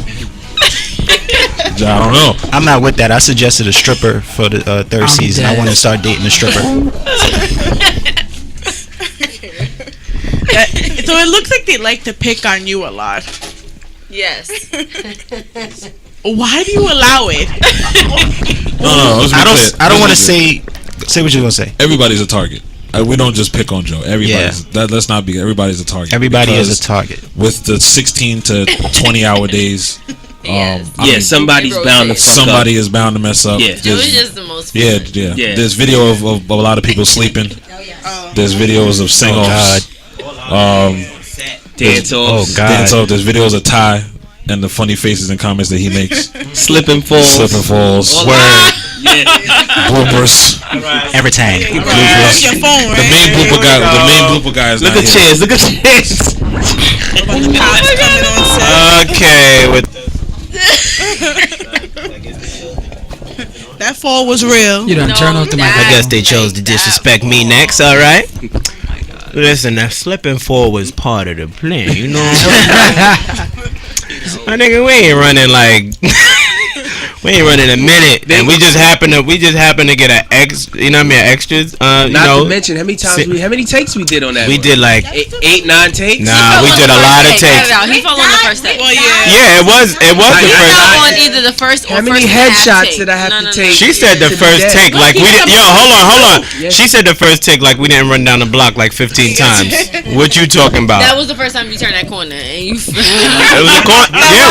I don't know. I'm not with that. I suggested a stripper for the third season. I want to start dating a stripper. So it looks like they like to pick on you a lot. Yes. Why do you allow it? No. I don't want to say what you're gonna say. Everybody's a target. We don't just pick on Joe. Let's not be. Everybody's a target. Everybody is a target. With the 16 to 20 hour days, Somebody's bound to fuck somebody is bound to mess up. Yeah. It was just the most. Yeah. There's video of a lot of people sleeping. There's videos of sing-offs. Dance offs. Dance off. There's videos of Ty and the funny faces and comments that he makes. Slip and falls. Word. Bloopers. Everything. Bloopers. Your phone, right? The main blooper guy is Look not at here. Chance. Look at Chance. Okay, with That fall was real. You done turn off the mic. I guess they chose to disrespect me next. All right. Listen, that slip and fall was part of the plan. You know. My nigga, we ain't running like. We ain't running a minute, and we just happen to get an extras. Not to mention how many takes we did on that. We did like 8, 9 takes. Nah, we did a lot of takes. He fell on the first take. Well, yeah. Yeah, it was the first. On either the first or How many headshots did I have to take? She said the first take like we didn't. Yo, hold on. She said the first take like we didn't run down the block like 15 times. What you talking about? That was the first time you turned that corner and you. It was a corner. Yeah,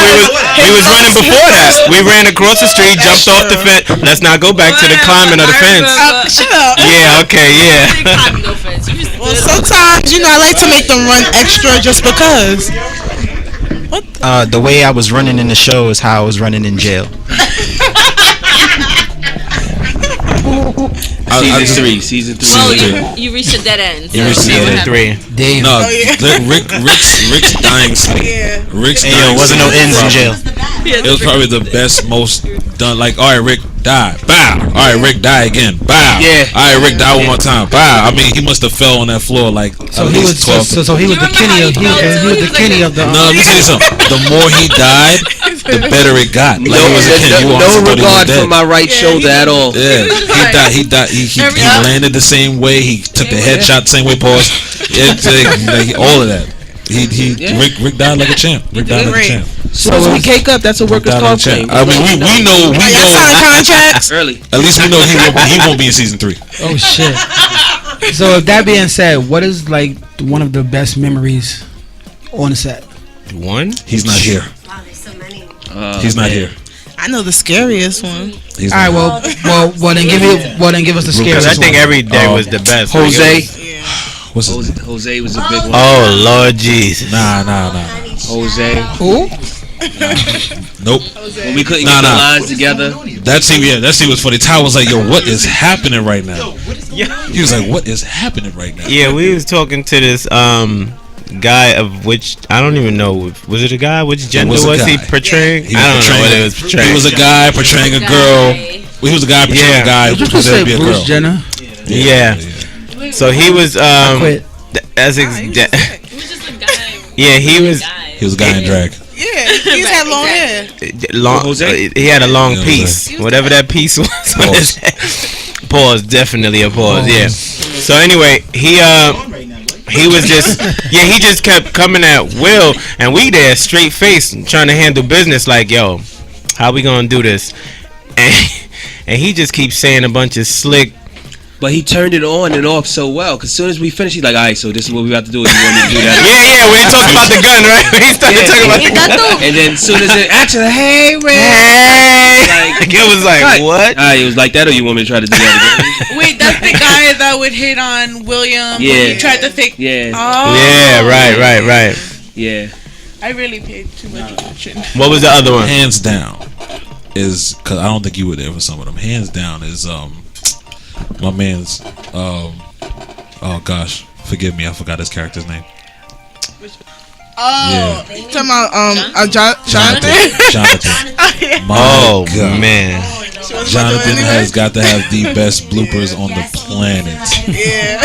we was running before that. We ran across the street, jumped off the fence. Let's not go back to the climbing of the fence. Shut up. Yeah, okay, yeah. Well, sometimes, I like to make them run extra just because. The way I was running in the show is how I was running in jail. Season 3. Well, you reached a dead end. So You reached Season 3. Damn. No, Rick's dying scene. Rick's dying wasn't no ends in jail. It was probably the best, most done. Like, all right, Rick, die. Bow. All right, Rick, die again. Bow. Yeah. All right, Rick, die one more time. Bow. I mean, he must have fell on that floor like So at he least was 12. so he was the Kenny of he was the Kenny of the. No, let me tell you something. The more he died, the better it got. Like he was a kid. You No honestly thought he was regard dead. for my right shoulder at all. Yeah, he died. He landed the same way. He took the headshot the same way. Pause. Like, all of that. Rick died like a champ. Rick died like a champ. So we cake up. That's a workers' comp claim. I mean, we know. Contracts Early. At least we know he won't be in season 3. Oh shit. So with that being said, what is like one of the best memories on the set? One? He's not here. Wow, there's so many. He's not here. I know the scariest one. He's All right, not well then give us the scariest. I think one. every day was the best. Jose. What's his name? Jose was a big one. Oh Lord Jesus. Nah. Jose. Who? Nope. When we couldn't get the lines together. That scene was funny. Ty was like, "Yo, what is happening right now?" He was like, "What is happening right now?" Yeah, we was talking to this guy of which I don't even know. Was it a guy? Which gender was he portraying? He I don't know what it was He portraying. was a guy portraying a girl. He was a guy portraying a guy who Just say pretended to be a Bruce girl. Jenner. Yeah. So he was quit. yeah, he was a guy in drag. Yeah, he just had long hair. He had a long piece. Whatever that piece was. Pause. Definitely a pause. Yeah. So anyway, he was just he just kept coming at Will, and we there straight face trying to handle business like, yo, how we gonna do this? And he just keeps saying a bunch of slick. But he turned it on and off so well. Cause as soon as we finished, he's like, "All right, so this is what we have to do. If you want me to do that." Yeah. When he talked about the gun, right? When he started talking about the gun. And then as soon as it actually, hey, Ray. Like, it was like, what? It was like that, or you want me to try to do that again? Wait, that's the guy that would hit on William. Yeah. He tried to think. Yeah. Oh. Yeah. Right. Yeah. I really paid too much attention. What was the other one? Hands down is because I don't think you were there for some of them. Hands down is my man's oh gosh, forgive me, I forgot his character's name. Oh, you talking about Jonathan? Jonathan. Oh man, Jonathan has got to have the best bloopers on the planet. Yeah.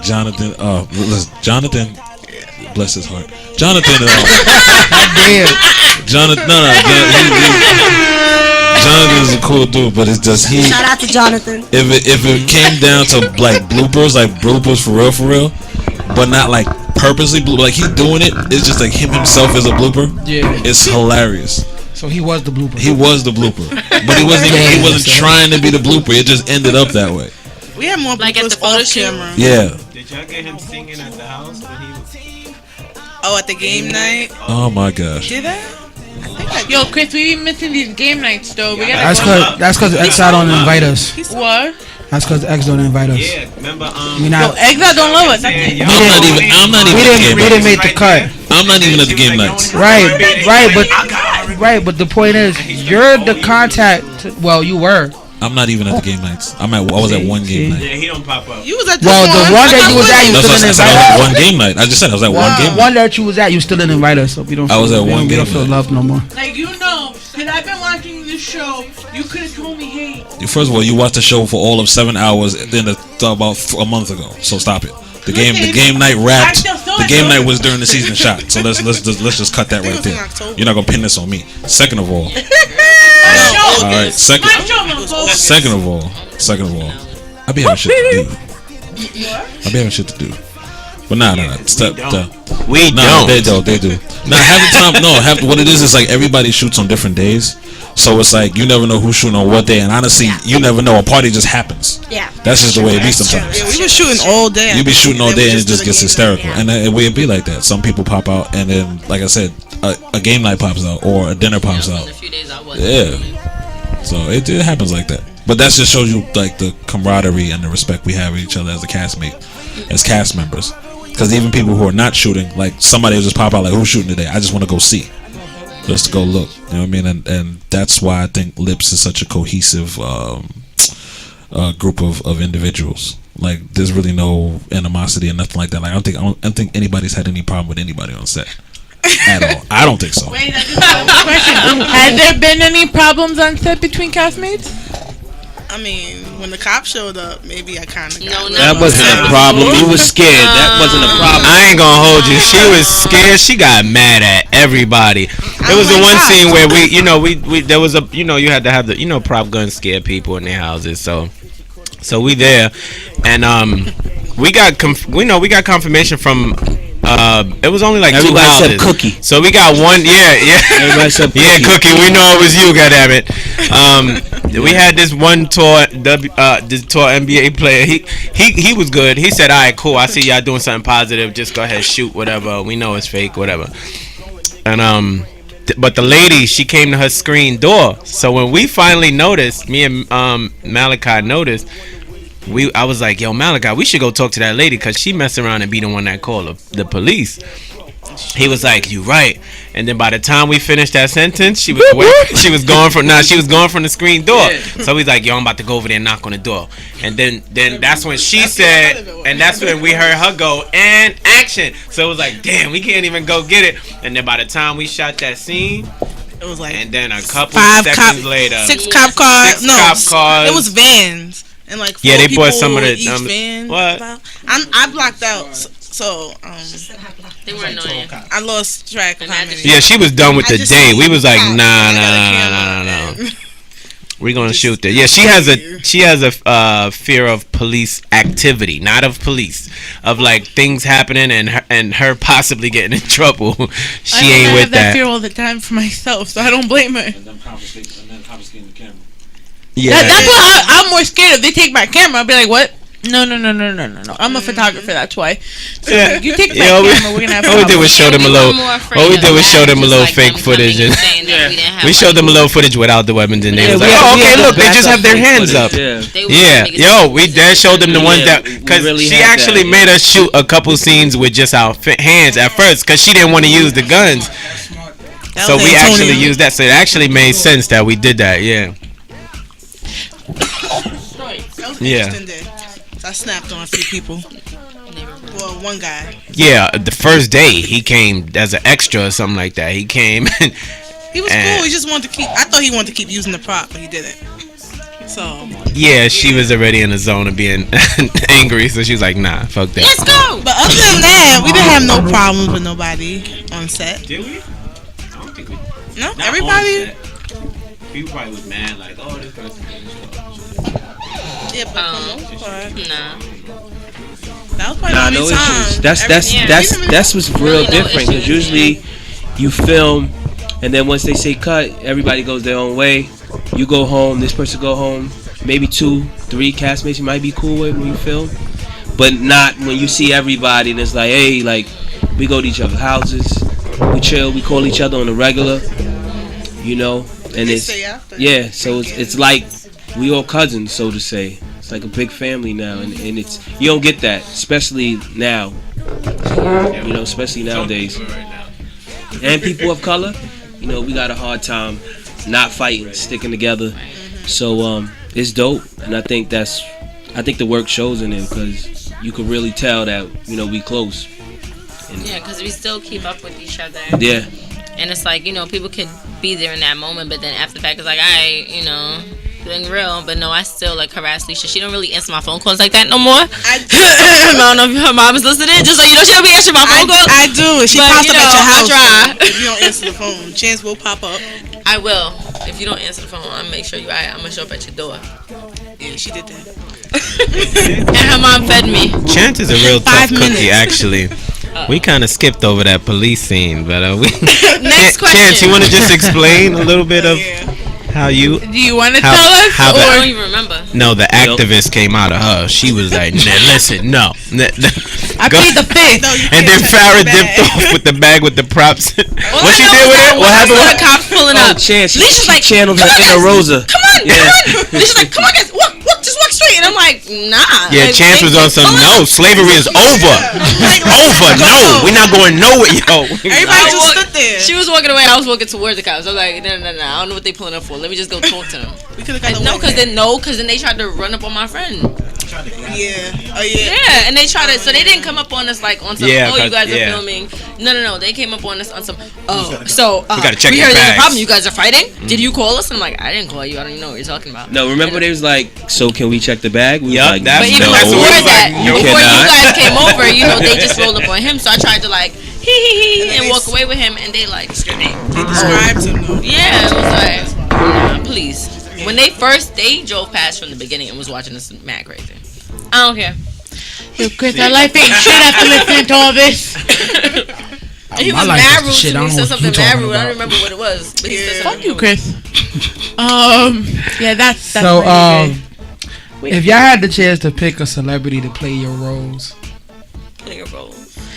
Jonathan, listen, Jonathan, bless his heart. Jonathan, Damn. Jonathan, Jonathan is a cool dude, but it's just Shout out to Jonathan. If it came down to like bloopers for real, but not like purposely like he doing it. It's just like him himself as a blooper. Yeah. It's hilarious. So he was the blooper. He was the blooper, but he wasn't trying to be the blooper. It just ended up that way. We had more Like at the bloopers photo off shoot? camera. Yeah. Did y'all get him singing at the house when he was? Oh, at the game night. Oh my gosh. Did that? Yo, Chris, we be missing these game nights though. We gotta. That's cause Exile don't invite us. What? That's cause X don't invite us. Yeah, remember Yo, Exile don't love us. I'm not even. We didn't make the cut. I'm not even at the game nights. Right, but the point is, you're the contact. Well, you were. I'm not even at the game nights. I was at one game night. Yeah, he don't pop up. You was at the one that you was at. You still didn't invite us. I was at one game night. I just said I was at one game. One that you was at, you still didn't invite us. So we don't. I was at one We game don't feel night. love no more. Like cause I've been watching this show. You could have told me, hey. First of all, you watched the show for all of 7 hours, then about a month ago. So stop it. The game night wrapped. The game night was during the season shot. So let's just cut that right there. You're not gonna pin this on me. Second of all. All right. Second of all, I be having shit to do. I be having shit to do. But nah. We don't. They do. Nah, half the time, no. What it is like everybody shoots on different days. So it's like you never know who's shooting on what day, and honestly, you never know. A party just happens. Yeah. That's just the way it be sometimes. Yeah, we were shooting all day. You be shooting all day, and it just gets hysterical. And it would be like that. Some people pop out, and then, like I said, a game night pops out, or a dinner pops out. Yeah. So it happens like that. But that just shows you like the camaraderie and the respect we have with each other as a castmate, as cast members. Because even people who are not shooting, like somebody will just pop out like, who's shooting today? I just want to go see. Just to go look. You know what I mean? And that's why I think Lips is such a cohesive group of individuals. Like there's really no animosity and nothing like that. Like I don't think anybody's had any problem with anybody on set. At all. I don't think so. Wait, I just have a question. Has there been any problems on set between castmates? I mean, when the cop showed up, maybe I kind of That wasn't a problem. You was scared. That wasn't a problem. I ain't gonna hold you. She was scared. She got mad at everybody. There was the one scene where we there was a you had to have the prop guns scare people in their houses. So we there, and we got confirmation from. It was only like everybody 2 houses. said Cookie. So we got one. Yeah. Everybody said Cookie. Yeah, Cookie. We know it was you. Goddammit. We had this one tour NBA player. He was good. He said, "All right, cool. I see y'all doing something positive. Just go ahead, shoot whatever. We know it's fake, whatever." And but the lady, she came to her screen door. So when we finally noticed, me and Malachi noticed. I was like, yo, Malachi, we should go talk to that lady because she messed around and be the one that called the police. He was like, you right. And then by the time we finished that sentence, she was going from the screen door. So he's like, yo, I'm about to go over there and knock on the door. And then that's when she said, and that's when we heard her go, and action. So it was like, damn, we can't even go get it. And then by the time we shot that scene, it was like, and then a couple seconds later, 6 cop cars. It was vans. And like 4 they bought some of the van. What? I blocked out, so they were annoying. I lost track of how many. Yeah, she was done with the day. We was like, nah. We're gonna shoot there. Yeah, she has a fear of police activity, not of police, of like things happening and her possibly getting in trouble. She ain't with that. I have that fear all the time for myself, so I don't blame her. And then confiscating the camera. Yeah, that's what I'm more scared of. They take my camera, I'll be like, what? No. I'm a photographer, that's why. So you take my camera, we're gonna have. All we did was show them a little fake footage, and we showed them a little footage without the weapons, and they was like, "Oh, okay, look, they just have their hands up." Yeah, we then showed them the ones that because she actually made us shoot a couple scenes with just our hands at first because she didn't want to use the guns. So we actually used that. So it actually made sense that we did that. Yeah. That was an interesting day. So I snapped on a few people. Well, one guy. Yeah, the first day he came as an extra or something like that. He came. He was cool. He just wanted to keep. I thought he wanted to keep using the prop, but he didn't. So. Yeah, she was already in the zone of being angry, so she was like, "Nah, fuck that." Let's go. But other than that, we didn't have no problems with nobody on set. Did we? I don't think we. No, everybody. People probably was mad, like, "Oh, this person." Yeah, but nah. That was probably the only time. That's what's real different because usually you film and then once they say cut, everybody goes their own way. You go home, this person go home. Maybe 2, 3 castmates you might be cool with when you film, but not when you see everybody and it's like, hey, like we go to each other's houses, we chill, we call each other on the regular. you know, and They it's stay after. yeah. So it's like we all cousins, so to say. It's like a big family now, and it's you don't get that, especially now. You know, especially nowadays. And people of color, you know, we got a hard time not fighting, sticking together. So it's dope, and I think the work shows in it because you can really tell that, you know, we close. And Yeah, because we still keep up with each other. yeah. And it's like, you know, people could be there in that moment, but then after the fact, it's like, alright, you know, being real. But no, I still like harass Leisha. She don't really answer my phone calls like that no more. I don't know if her mom is listening. Just so you know, she don't be answering my phone calls. I do. She But, pops you up at know, your I house. try. If you don't answer the phone, Chance will pop up. I will. If you don't answer the phone, I'll make sure you alright. I'm gonna show up at your door. Yeah, she did that. And her mom fed me. Chance is a real tough 5 minutes. cookie, actually. We kind of skipped over that police scene, but we. Next question. Chance, you want to just explain a little bit of how you? Do you want to How- tell us? how I or don't even remember. No, the activist came out of her. She was like, "Listen, no." I plead the fifth. And then Farrah dipped off with the bag with the props. What she did with it? What happened The with it? cops pulling Oh, up. Chance, Leisha's she like, channeled her "Come on, inner guys. Rosa." Come on, Yeah. come on. Leisha's like, come on, guys. Walk, just walk straight. And I'm like, nah. Yeah, Like, Chance they was on some, pulling no, up. slavery is over. Over. No, we're not going nowhere, yo. Everybody just stood there. She was walking away. I was walking towards the cops. I was like, no. I don't know what they pulling up for. Let me just go talk to them. We could have got No, because then they tried to run up on my friend. Yeah. Oh yeah. Yeah, and they tried to. So they didn't come up on us like on some. Yeah, Oh, you guys yeah. are filming. No. They came up on us on some. Oh, so We gotta check we your heard there's a bags. problem. You guys are fighting. Did you call us? And I'm like, I didn't call you. I don't even know what you're talking about. No, remember they was like, "So can we check the bag?" We was Yup, like, that's- But even no. that's what before we was that, like, you before you cannot. guys came over, you know, they just rolled up on him. So I tried to like hee and walk away with him, and they like, They described him though. yeah, it was like, nah, please. When they drove past from the beginning and was watching us mad crazy. I don't care. Yo, Chris, our life ain't shit after listening to all this. And he My was life mad is the rude shit. to I me. don't He know said what you something mad talking rude. I about. don't remember what it was. But he said Fuck something you, rude. Chris. Yeah, that's So, pretty good. if y'all had the chance to pick a celebrity to play your roles, Play your role.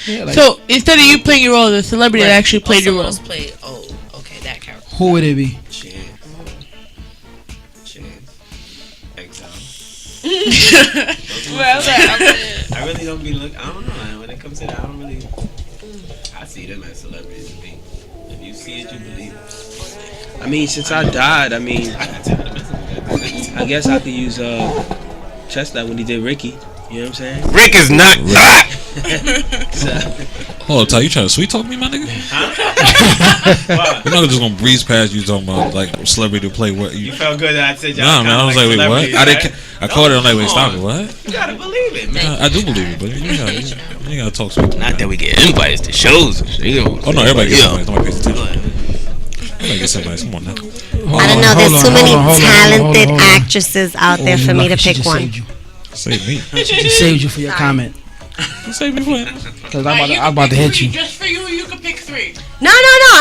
yeah, like, So instead of you playing your role, the celebrity that actually played your someone role. else played. Oh, okay, that character. who would it be? Where else at? I really don't be looking. I don't know. When it comes to that, I don't really. I see them as celebrities to me. If you see it, you believe it. I mean, since I died, I mean, I guess I could use Chestnut when he did Ricky. You know what I'm saying? Rick is not. Oh, Ty, you trying to sweet talk me, my nigga? You're not just gonna breeze past you talking about like celebrity to play what You you. felt good that I said y'all. Nah, man, I was like, wait, what? I didn't. I called it. I'm like, wait, stop it, what? You gotta believe it, man. I do believe it, but you gotta talk sweet. Not that we get invites to shows. Oh no, everybody gets invites. Nobody pays attention. Everybody gets invites. Come on now. I don't know. There's too many talented actresses out there for me to She pick just one. saved you. Save me. She just saved you for your comment. Save me for it. Cause I'm about to hit you. Just for you can pick 3. No.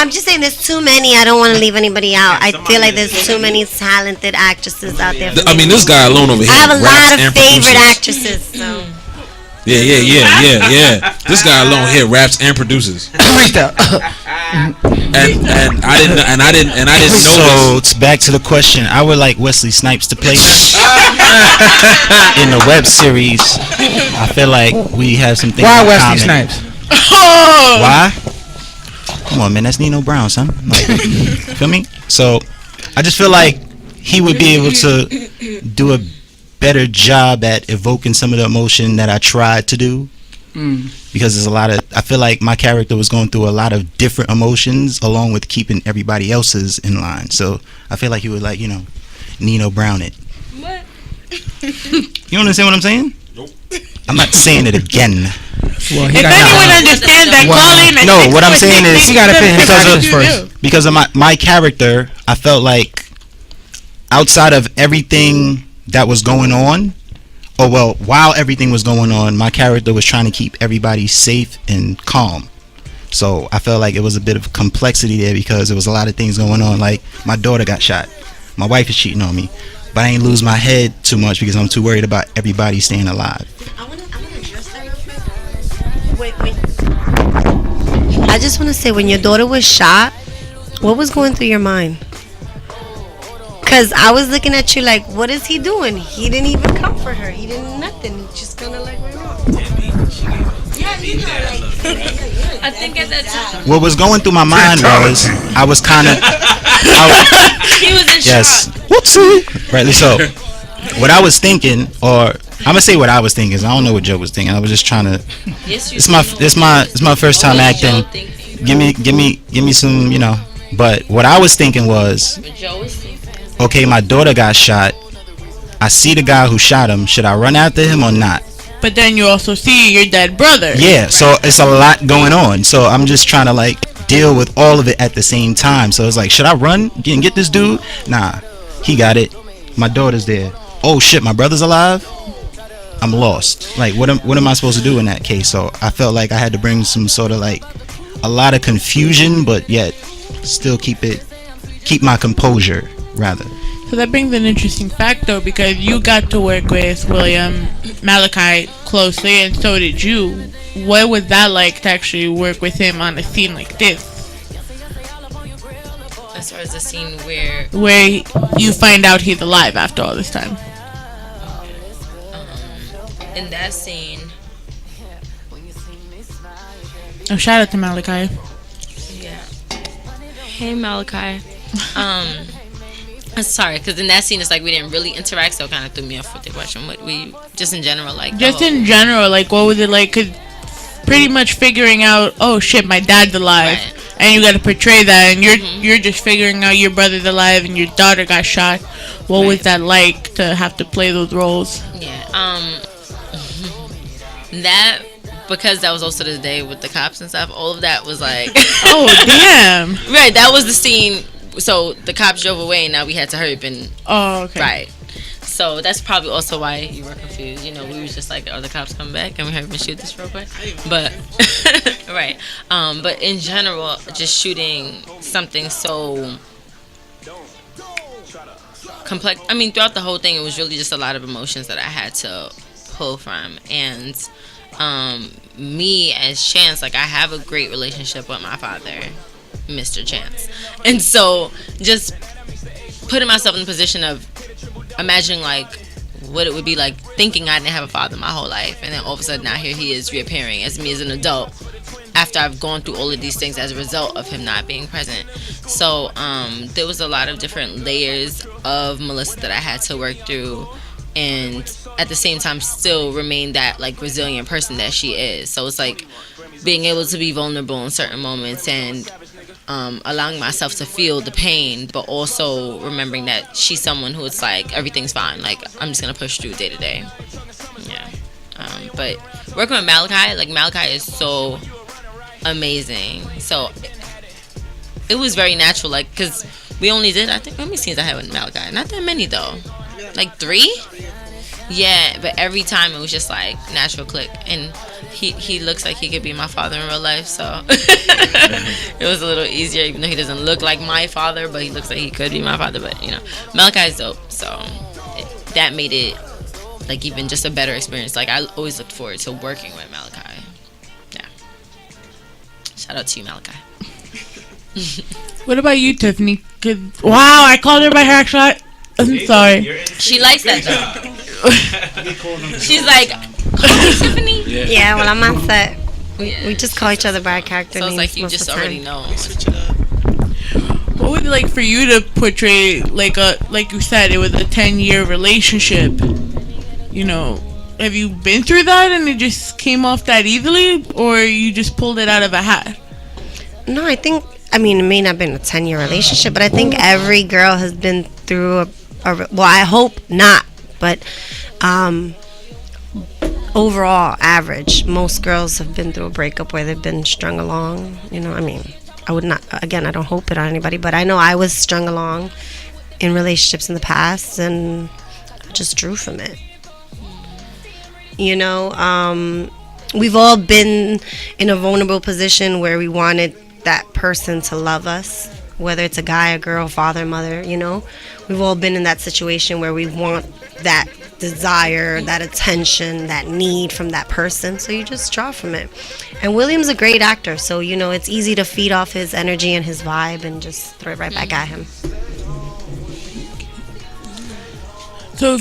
I'm just saying there's too many. I don't want to leave anybody out. I feel like there's too many talented actresses out there. For I mean, this guy alone over here. I have a raps lot of and favorite produces. actresses. So. Yeah. This guy alone here raps and produces. and I didn't know So it's back to the question. I would like Wesley Snipes to play me in the web series. I feel like we have some things Why in Wesley common. Snipes? Why? Come on, man. That's Nino Brown, son. Like, feel me? So I just feel like he would be able to do a better job at evoking some of the emotion that I tried to do. Because there's a lot of, I feel like my character was going through a lot of different emotions along with keeping everybody else's in line. So I feel like he would, like, you know, Nino Brown it. What? You understand what I'm saying? Nope. I'm not saying it again. Well, If anyone understands that, call in. And No, what I'm saying is he gotta finish his first. Because of my character, I felt like outside of everything that was going on, or well, while everything was going on, my character was trying to keep everybody safe and calm. So I felt like it was a bit of complexity there because there was a lot of things going on. Like my daughter got shot, my wife is cheating on me, but I ain't lose my head too much because I'm too worried about everybody staying alive. I want to address that real quick. Wait. I just want to say, when your daughter was shot, what was going through your mind? Because I was looking at you like, what is he doing? He didn't even come for her. He didn't nothing. He just kind of like went off. Yeah, you know, like, I think at that time What was going through my mind was I was kind of. he was in Yes. shock. Whoopsie. Rightly so. What I was thinking, or I'm gonna say what I was thinking. 'Cause I don't know what Joe was thinking. I was just trying to. Yes, you It's my first time What was Joe acting. thinking? Give me some, you know. But what I was thinking was, What Joe was thinking. okay, my daughter got shot. I see the guy who shot him. Should I run after him or not? But then you also see your dead brother. Yeah, so it's a lot going on. So I'm just trying to like deal with all of it at the same time. So it's like, should I run and get this dude? Nah, he got it. My daughter's there. Oh shit, my brother's alive. I'm lost. Like, what am I supposed to do in that case? So I felt like I had to bring some sort of like a lot of confusion, but yet still keep my composure rather. So that brings an interesting fact, though, because you got to work with William Malachi closely, and so did you. What was that like to actually work with him on a scene like this? As far as the scene where You find out he's alive after all this time. in that scene, Oh, shout out to Malachi. yeah. Hey Malachi. I'm sorry, because in that scene it's like we didn't really interact, so it kind of threw me off with the question. What we just in general like. Just in general, like, what was it like? 'Cause pretty much figuring out, oh shit, my dad's alive, Right. and you got to portray that, and you're just figuring out your brother's alive and your daughter got shot. What was that like to have to play those roles? Yeah. That, because that was also the day with the cops and stuff. All of that was like. Oh damn! Right, that was the scene. So the cops drove away, and now we had to hurry up and. Oh okay. Right. So that's probably also why you were confused. You know, we was just like, are the cops coming back? And we hurry up and shoot this real quick. But right. But in general, just shooting something so complex. I mean, throughout the whole thing, it was really just a lot of emotions that I had to pull from. And me as Chance, like, I have a great relationship with my father, Mr. Chance. And so just putting myself in the position of imagining like what it would be like thinking I didn't have a father my whole life, and then all of a sudden now here he is reappearing as me as an adult after I've gone through all of these things as a result of him not being present. So there was a lot of different layers of Melissa that I had to work through, and at the same time still remain that like resilient person that she is. So it's like being able to be vulnerable in certain moments and allowing myself to feel the pain, but also remembering that she's someone who it's like everything's fine, like I'm just gonna push through day to day. Yeah. But working with Malachi, like Malachi is so amazing. So it was very natural, like, because we only did, I think, how many scenes I had with Malachi? Not that many though, like 3. Yeah, but every time it was just like natural click, and he looks like he could be my father in real life, so it was a little easier, even though he doesn't look like my father, but he looks like he could be my father. But you know, Malachi's dope, so that made it like even just a better experience. Like I always looked forward to working with Malachi. Yeah, shout out to you, Malachi. What about you, Tiffany? 'Cause, wow, I called her by her actual. I'm sorry. She likes that though. She's like, call me Tiffany. Yeah, well, I'm on set. We just call each other by our character So it's names like you most just of the already time. know. What would it like for you to portray like you said, it was a 10-year relationship? You know, have you been through that and it just came off that easily, or you just pulled it out of a hat? No, I mean, it may not have been a 10-year relationship, but I think every girl has been through well, I hope not, but overall average, most girls have been through a breakup where they've been strung along. You know, I mean, I would not, again, I don't hope it on anybody, but I know I was strung along in relationships in the past, and I just drew from it. You know, we've all been in a vulnerable position where we wanted that person to love us, whether it's a guy, a girl, father, mother, you know. We've all been in that situation where we want that desire, that attention, that need from that person, so you just draw from it. And William's a great actor, so, you know, it's easy to feed off his energy and his vibe and just throw it right back at him. So,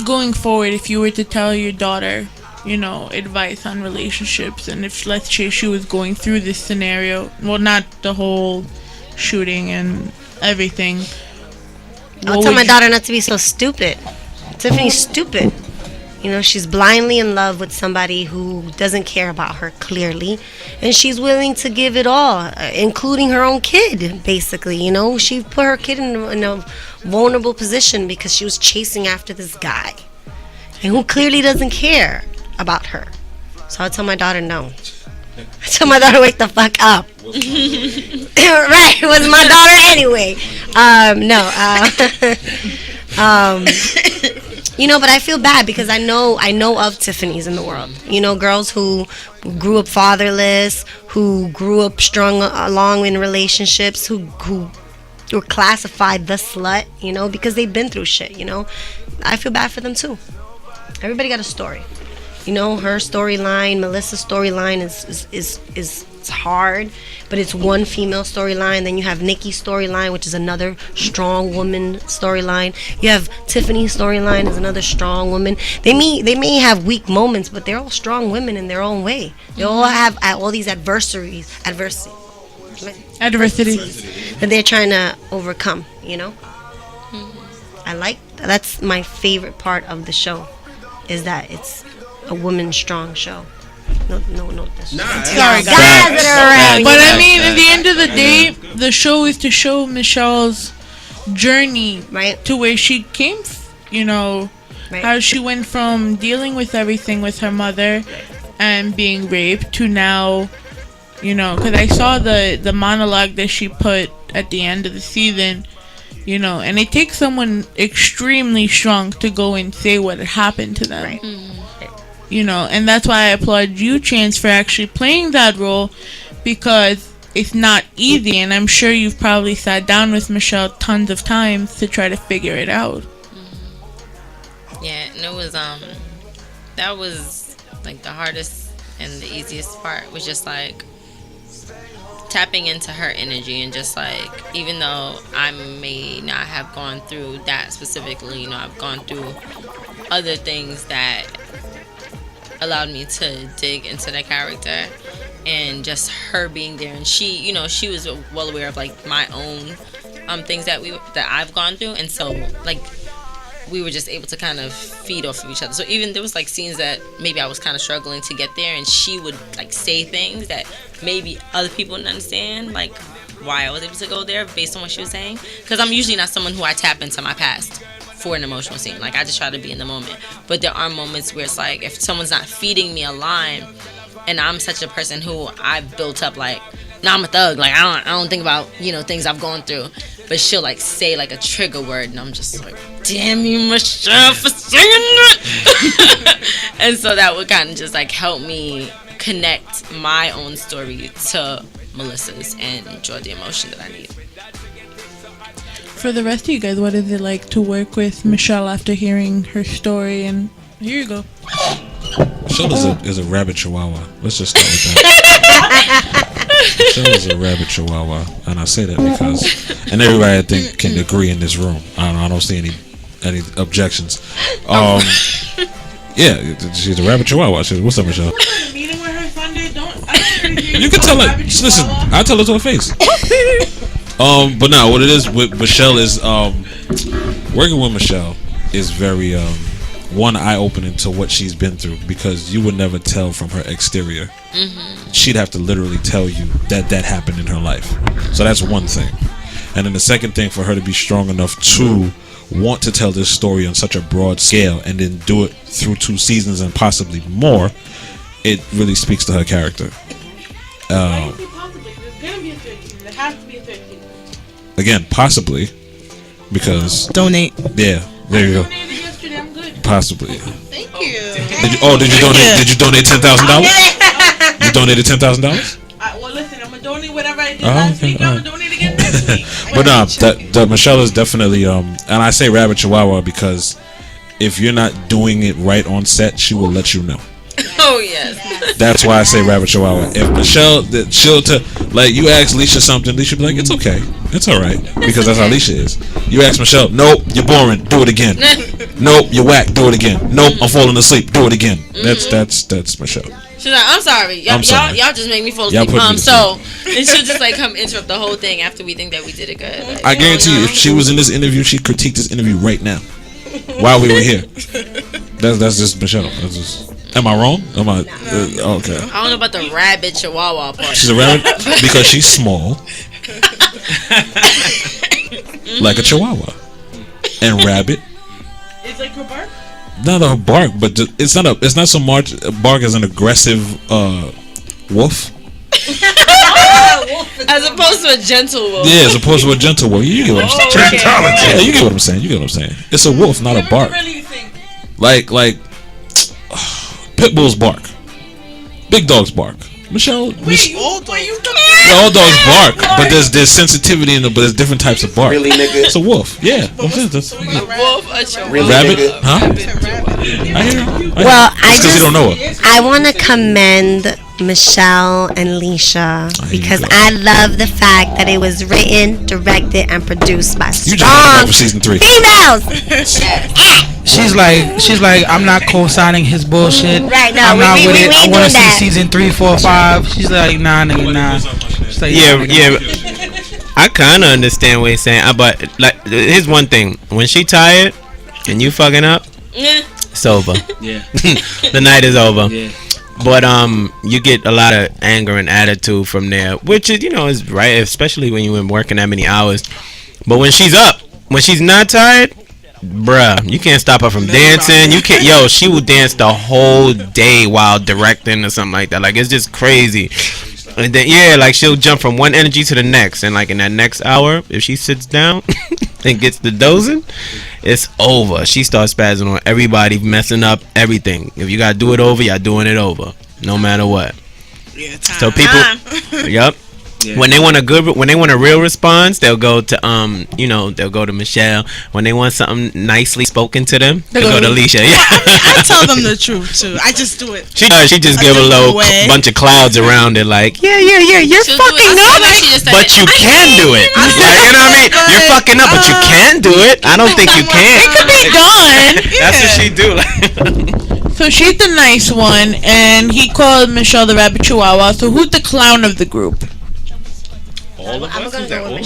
going forward, if you were to tell your daughter, you know, advice on relationships, and if, let's say, she was going through this scenario, well, not the whole shooting and everything. I'll tell my daughter not to be so stupid. Tiffany's stupid. You know, she's blindly in love with somebody who doesn't care about her clearly, and she's willing to give it all, including her own kid, basically. You know, she put her kid in a vulnerable position because she was chasing after this guy, and who clearly doesn't care about her. So I tell my daughter no. I tell my daughter, wake the fuck up. Right, it was my daughter anyway. You know, but I feel bad because I know of Tiffany's in the world. You know, girls who grew up fatherless, who grew up strung along in relationships, who were classified the slut, you know, because they've been through shit, you know. I feel bad for them too. Everybody got a story. You know, her storyline, Melissa's storyline is hard, but it's one female storyline. Then you have Nikki's storyline, which is another strong woman storyline. You have Tiffany's storyline is another strong woman. They may have weak moments, but they're all strong women in their own way. They all have all these adversities that they're trying to overcome, you know. That's my favorite part of the show, is that it's a woman strong show. No. Sorry, guys that are around. But I mean, at the end of the day, the show is to show Michelle's journey, right, to where she came. You know, right, how she went from dealing with everything with her mother and being raped to now, you know, because I saw the monologue that she put at the end of the season. You know, and it takes someone extremely strong to go and say what had happened to them. Right. You know, and that's why I applaud you, Chance, for actually playing that role, because it's not easy, and I'm sure you've probably sat down with Michelle tons of times to try to figure it out. Yeah, and it was that was like the hardest and the easiest part was just like tapping into her energy, and just like, even though I may not have gone through that specifically, you know, I've gone through other things that allowed me to dig into the character, and just her being there, and she, you know, she was well aware of like my own things that I've gone through, and so like we were just able to kind of feed off of each other. So even there was like scenes that maybe I was kind of struggling to get there, and she would like say things that maybe other people didn't understand, like why I was able to go there based on what she was saying, because I'm usually not someone who I tap into my past for an emotional scene. Like, I just try to be in the moment. But there are moments where it's like, if someone's not feeding me a line, and I'm such a person who I've built up, like, I'm a thug, like I don't think about, you know, things I've gone through, but she'll like say like a trigger word, and I'm just like, damn you, Michelle, for saying that. And so that would kind of just like help me connect my own story to Melissa's and draw the emotion that I need. For the rest of you guys, what is it like to work with Michelle after hearing her story? And here you go. Michelle is a rabbit chihuahua. Let's just start with that. Michelle is a rabbit chihuahua, and I say that because, and everybody I think can agree in this room. I don't see any objections. Yeah, she's a rabbit chihuahua. What's up, Michelle? Meeting with her Sunday, you can tell her. Just listen, I tell her to her face. But no, what it is with Michelle is working with Michelle is very eye-opening to what she's been through, because you would never tell from her exterior. Mm-hmm. She'd have to literally tell you that happened in her life. So that's one thing. And then the second thing, for her to be strong enough to want to tell this story on such a broad scale and then do it through 2 seasons and possibly more, it really speaks to her character. Again, possibly, because donate. Yeah, there you go. Possibly. Thank you. Did you donate? Did you donate $10,000? You donated $10,000? Well, listen, I'm gonna donate whatever I did last week. I'm gonna donate again next week. But no, that Michelle is definitely and I say rabbit chihuahua because if you're not doing it right on set, she will let you know. Oh yes. That's why I say Rabbit Chihuahua. If Michelle, she'll like you ask Leisha something, Leisha be like, it's okay, it's all right, because that's how Leisha is. You ask Michelle, nope, you're boring, do it again. Nope, you're whack, do it again. Nope, I'm falling asleep, do it again. That's Michelle. She's like, I'm sorry. Y'all just make me fall asleep. So and she'll just like come interrupt the whole thing after we think that we did it good. Like, I guarantee you, if she was in this interview, she'd critique this interview right now while we were here. That's just Michelle. That's just. Am I wrong? Am I? Okay. I don't know about the rabbit chihuahua part. She's a rabbit because she's small, like a chihuahua, and rabbit. It's like her bark. Not a bark, but it's not so much bark as an aggressive wolf. As opposed to a gentle wolf. Yeah, as opposed to a gentle wolf. You get what I'm saying? Yeah, you get what I'm saying. You get what I'm saying. It's a wolf, not a bark. Like pit bulls bark, big dogs bark. Michelle, all dogs bark, but there's sensitivity in the, but there's different types of bark. Really, nigga? It's a wolf. Yeah. Wolf, a chihuahua. Really, rabbit? nigga? Huh? I hear you. Well, because you don't know her. I want to commend Michelle and Leisha because I love the fact that it was written, directed, and produced by strong for season 3 females. She's like, I'm not co-signing his bullshit. Right now, I'm not with it. I want to see that. season 3, 4, 5. She's like, nah, nigga, nah. She's like, Yeah. I kind of understand what he's saying, but like, here's one thing: when she tired and you fucking up, it's over. Yeah. The night is over. Yeah. But you get a lot of anger and attitude from there, which is is right, especially when you've been working that many hours. But when she's up, when she's not tired, bruh, you can't stop her from dancing. You can't. Yo, she will dance the whole day while directing or something like that. Like, it's just crazy. And then like she'll jump from one energy to the next, and like in that next hour, if she sits down and gets the dozing, it's over. She starts spazzing on everybody, messing up everything. If you gotta do it over, you're doing it over, no matter what. Yeah, so people, yep. Yeah. When they want a real response, they'll go to they'll go to Michelle. When they want something nicely spoken to them, they'll go to Leisha. Yeah. I tell them the truth too. I just do it. She just give a little bunch of clouds around it, like you're fucking up, but you can do it. Like, you know what I mean? You're fucking up, but you can do it. I don't think you can. It could be done. That's what she do. So she's the nice one, and he called Michelle the rabbit chihuahua. So who's the clown of the group? All of us? Is that all?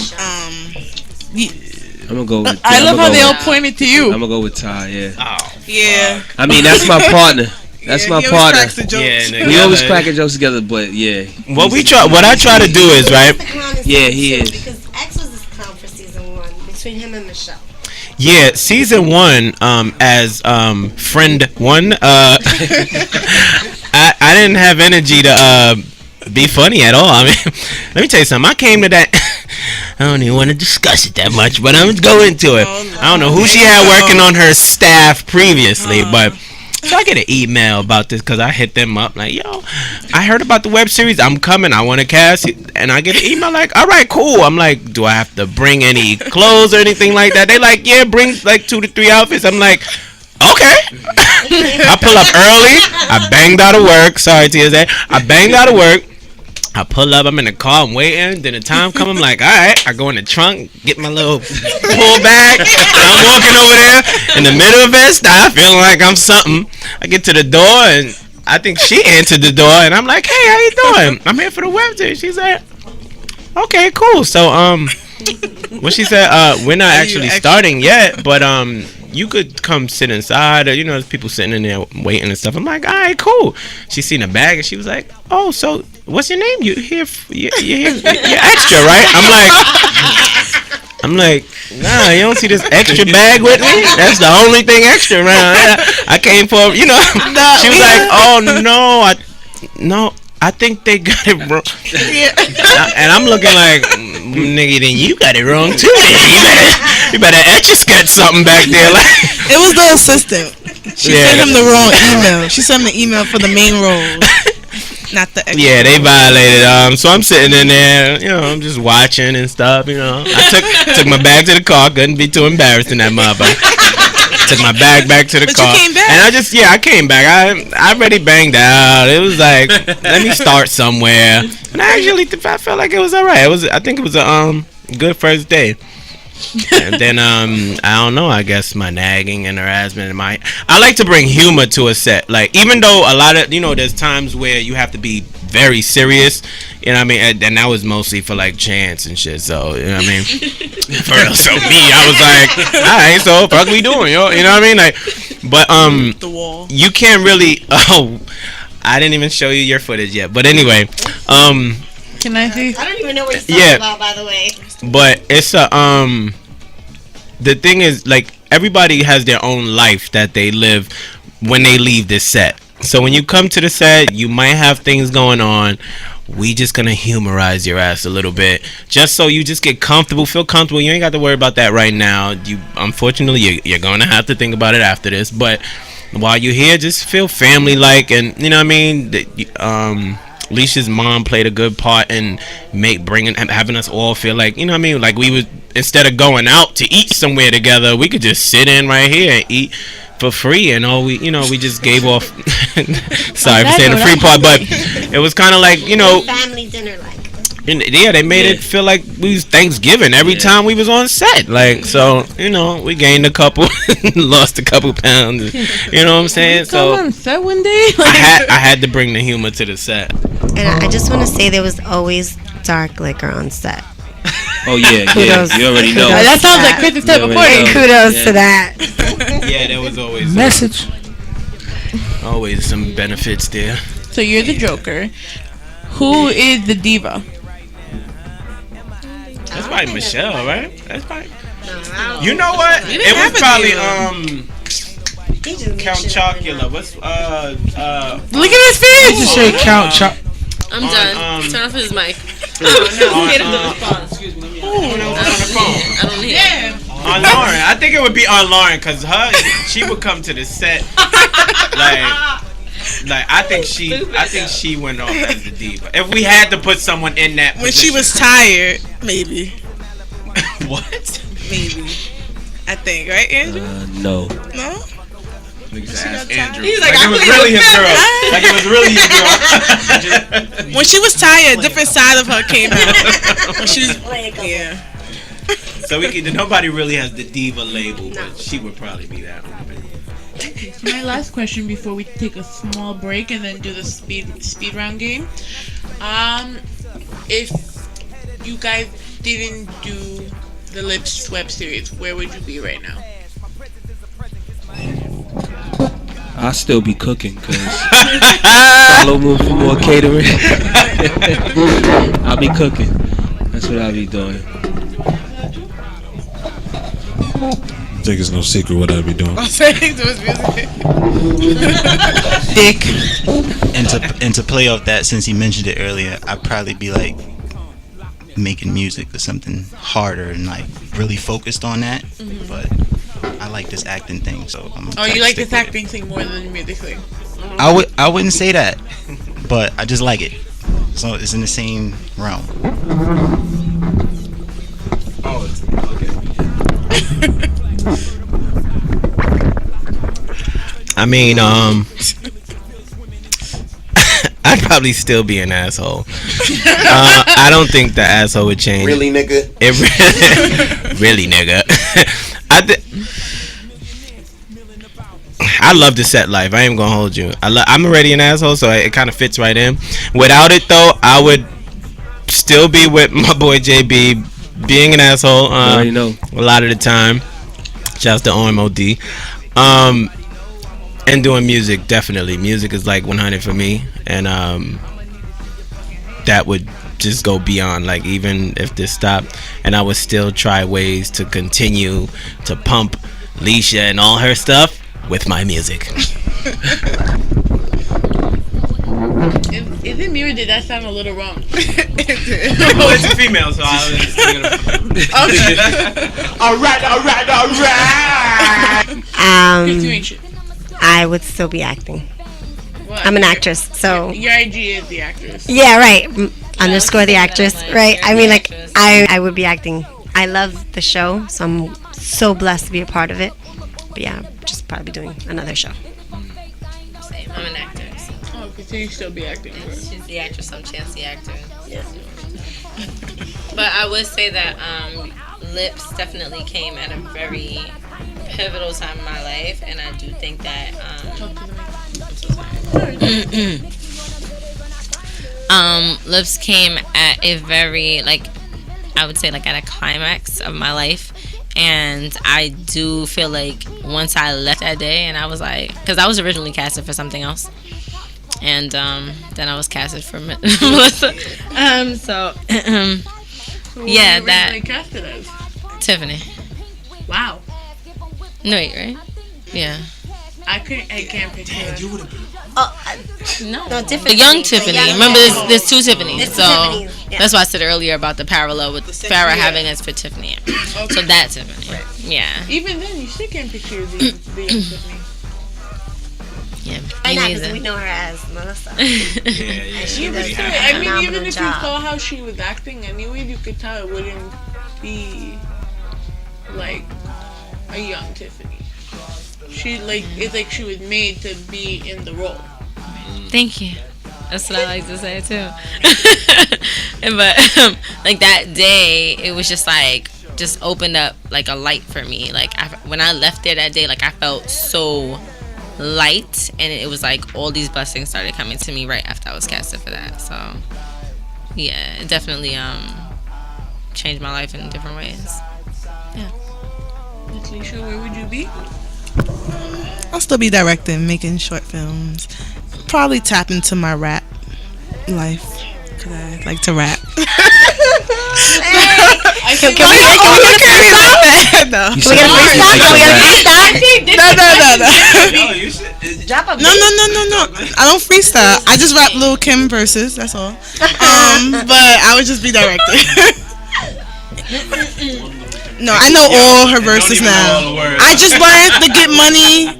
I'm gonna go with. I love how they all pointed to you. I'm gonna go with Ty. Yeah. Oh. Yeah. I mean, that's my partner. That's my partner. Yeah, we always cracking jokes together, but yeah. What I try to do is right. Yeah, he is. Because X was the clown for season 1 between him and Michelle. Yeah, season 1, as friend 1, I didn't have energy to be funny at all. I mean, let me tell you something. I came to that. I don't even want to discuss it that much, but I'm gonna go into it. I don't know who she had working on her staff previously, but so I get an email about this because I hit them up like, yo, I heard about the web series. I'm coming. I want to cast it. And I get an email like, all right, cool. I'm like, do I have to bring any clothes or anything like that? They like, yeah, bring like 2 to 3 outfits. I'm like, okay. I pull up early. I banged out of work. Sorry, TSA. I banged out of work. I pull up, I'm in the car, I'm waiting. Then the time come, I'm like, all right. I go in the trunk, get my little pull bag. I'm walking over there in the middle of it, I feeling like I'm something. I get to the door, and I think she answered the door, and I'm like, hey, how you doing? I'm here for the web series. She said, okay, cool. So, what she said, we're not actually starting yet, but you could come sit inside, or there's people sitting in there waiting and stuff. I'm like, all right, cool. She seen the bag, and she was like, oh, so what's your name? You're extra, right? I'm like, nah, you don't see this extra bag with me? That's the only thing extra around. I came for, She was like, oh no, I think they got it wrong. And I'm looking like, nigga, then you got it wrong too. You better etch a sketch something back there. Like, it was the assistant. She sent him the wrong email. She sent him the email for the main role, not the extra. Yeah, they violated. So I'm sitting in there, I'm just watching and stuff. I took my bag to the car. Couldn't be too embarrassed in that motherfucker. took my bag back to the But car. you came back. And I came back. I already banged out. It was like, let me start somewhere. And I felt like it was all right. I think it was a good first day. And then I don't know, I guess my nagging and harassment and I like to bring humor to a set. Like, even though a lot of, there's times where you have to be very serious, you know what I mean, and that was mostly for like chants and shit. So you know what I mean, for real. So I was like, all right, so fuck we doing, yo, you know what I mean, like, but the wall. You can't really. Oh, I didn't even show you your footage yet, but anyway, Can I see? I don't even know what he's talking about, by the way. But it's the thing is, like, everybody has their own life that they live when they leave this set. So when you come to the set, you might have things going on. We just gonna humorize your ass a little bit, just so you just get comfortable, feel comfortable. You ain't got to worry about that right now. Unfortunately, you're gonna have to think about it after this. But while you're here, just feel family-like, and you know what I mean. Leisha's mom played a good part in having us all feel like, you know what I mean, like we would, instead of going out to eat somewhere together, we could just sit in right here and eat for free, and all we just gave off. Sorry for saying the free part, but it was kind of like, family dinner like. Yeah, they made it feel like we was Thanksgiving every time we was on set. Like, so, we gained a couple, lost a couple pounds. You know what I'm saying? So on set one day? I had to bring the humor to the set. And I just want to say there was always dark liquor on set. Oh yeah, Kudos. you already know. That sounds like Chris's type of party. Kudos to that. Yeah, there was always message. Always some benefits there. So you're the Joker. Who is the diva? That's probably Michelle, right? That's probably. You know what? It was probably Count Chocula. What's Look at his face. Just say Count Choc. I'm done. Turn off his mic. Get him to respond. Excuse me. on the phone. I don't hear. On Lauren. I think it would be on Lauren, because she would come to the set like I think she went off as the diva. If we had to put someone in that When position. she was tired, maybe. What? Maybe. I think, right, Andrew? No. No? Andrew. He's like like, it was really his girl. Like it was really his girl. When she was tired, a different side of her came out. When she was, yeah. So nobody really has the diva label, but she would probably be that one. My last question before we take a small break and then do the speed round game. If you guys didn't do the Lips web series, where would you be right now? I'll still be cooking, cause follow me for more catering. I'll be cooking. That's what I'll be doing. I think it's no secret what I'd be doing. I'm saying to his music. Dick. And to play off that, since he mentioned it earlier, I'd probably be like making music or something harder and like really focused on that. Mm-hmm. But I like this acting thing, so I'm. Oh, you like this acting thing more than the music thing? I wouldn't say that, but I just like it. So it's in the same realm. Oh, okay. I mean, I'd probably still be an asshole. I don't think the asshole would change. Really, nigga? Really, nigga. I love the set life. I ain't gonna hold you. I'm already an asshole, so it kind of fits right in. Without it, though, I would still be with my boy JB, being an asshole. I already know. A lot of the time. Shouts to OMOD. And doing music, definitely. Music is like 100 for me, and that would just go beyond. Like, even if this stopped, and I would still try ways to continue to pump Leisha and all her stuff with my music. Is it me or did that sound a little wrong? Well, it's a female, so I was thinking of... Alright. I would still be acting. Well, I'm an actress, so your IG is the actress. yeah, right. Underscore the actress, right? I mean, like I would be acting. I love the show, so I'm so blessed to be a part of it. But yeah, probably be doing another show. Same. I'm an actor. Oh, okay, so you still be acting. She's the actress. I'm Chance the actor. Yeah. But I would say that Lips definitely came at a very pivotal time in my life, and I do think that Lips came at a very, like, I would say, like, at a climax of my life. And I do feel like once I left that day, and I was like, because I was originally casted for something else, and then I was casted for Melissa. Yeah, that casted as Tiffany. Wow. No, wait, right? Yeah. I can't picture that. No, Tiffany. the young Tiffany. The young Remember, Tiffany. there's two Tiffany's. There's two So Tiffany's, yeah. that's why I said earlier about the parallel with Farrah having us for Tiffany. So that's Tiffany. Yeah. Even then, you still can't picture the young Tiffany. Yeah. I Me know, neither. because we know her as Melissa. You would still, I mean, even if you saw how she was acting anyway, you could tell it wouldn't be like a young Tiffany. She it's like she was made to be in the role. Thank you. That's what I like to say too. But like that day, it was just like just opened up like a light for me. Like when I left there that day, like I felt so light, and it was like all these blessings started coming to me right after I was casted for that. So yeah, it definitely changed my life in different ways. Yeah. Alicia, where would you be? I'll still be directing, making short films. Probably tap into my rap life, because I like to rap. Can we get a freestyle? No. Can we get a freestyle? No. Drop a beat. No. I don't freestyle. I just rap Lil' Kim verses. That's all. But I would just be directing. No, I know all her verses now. I just learned the Get Money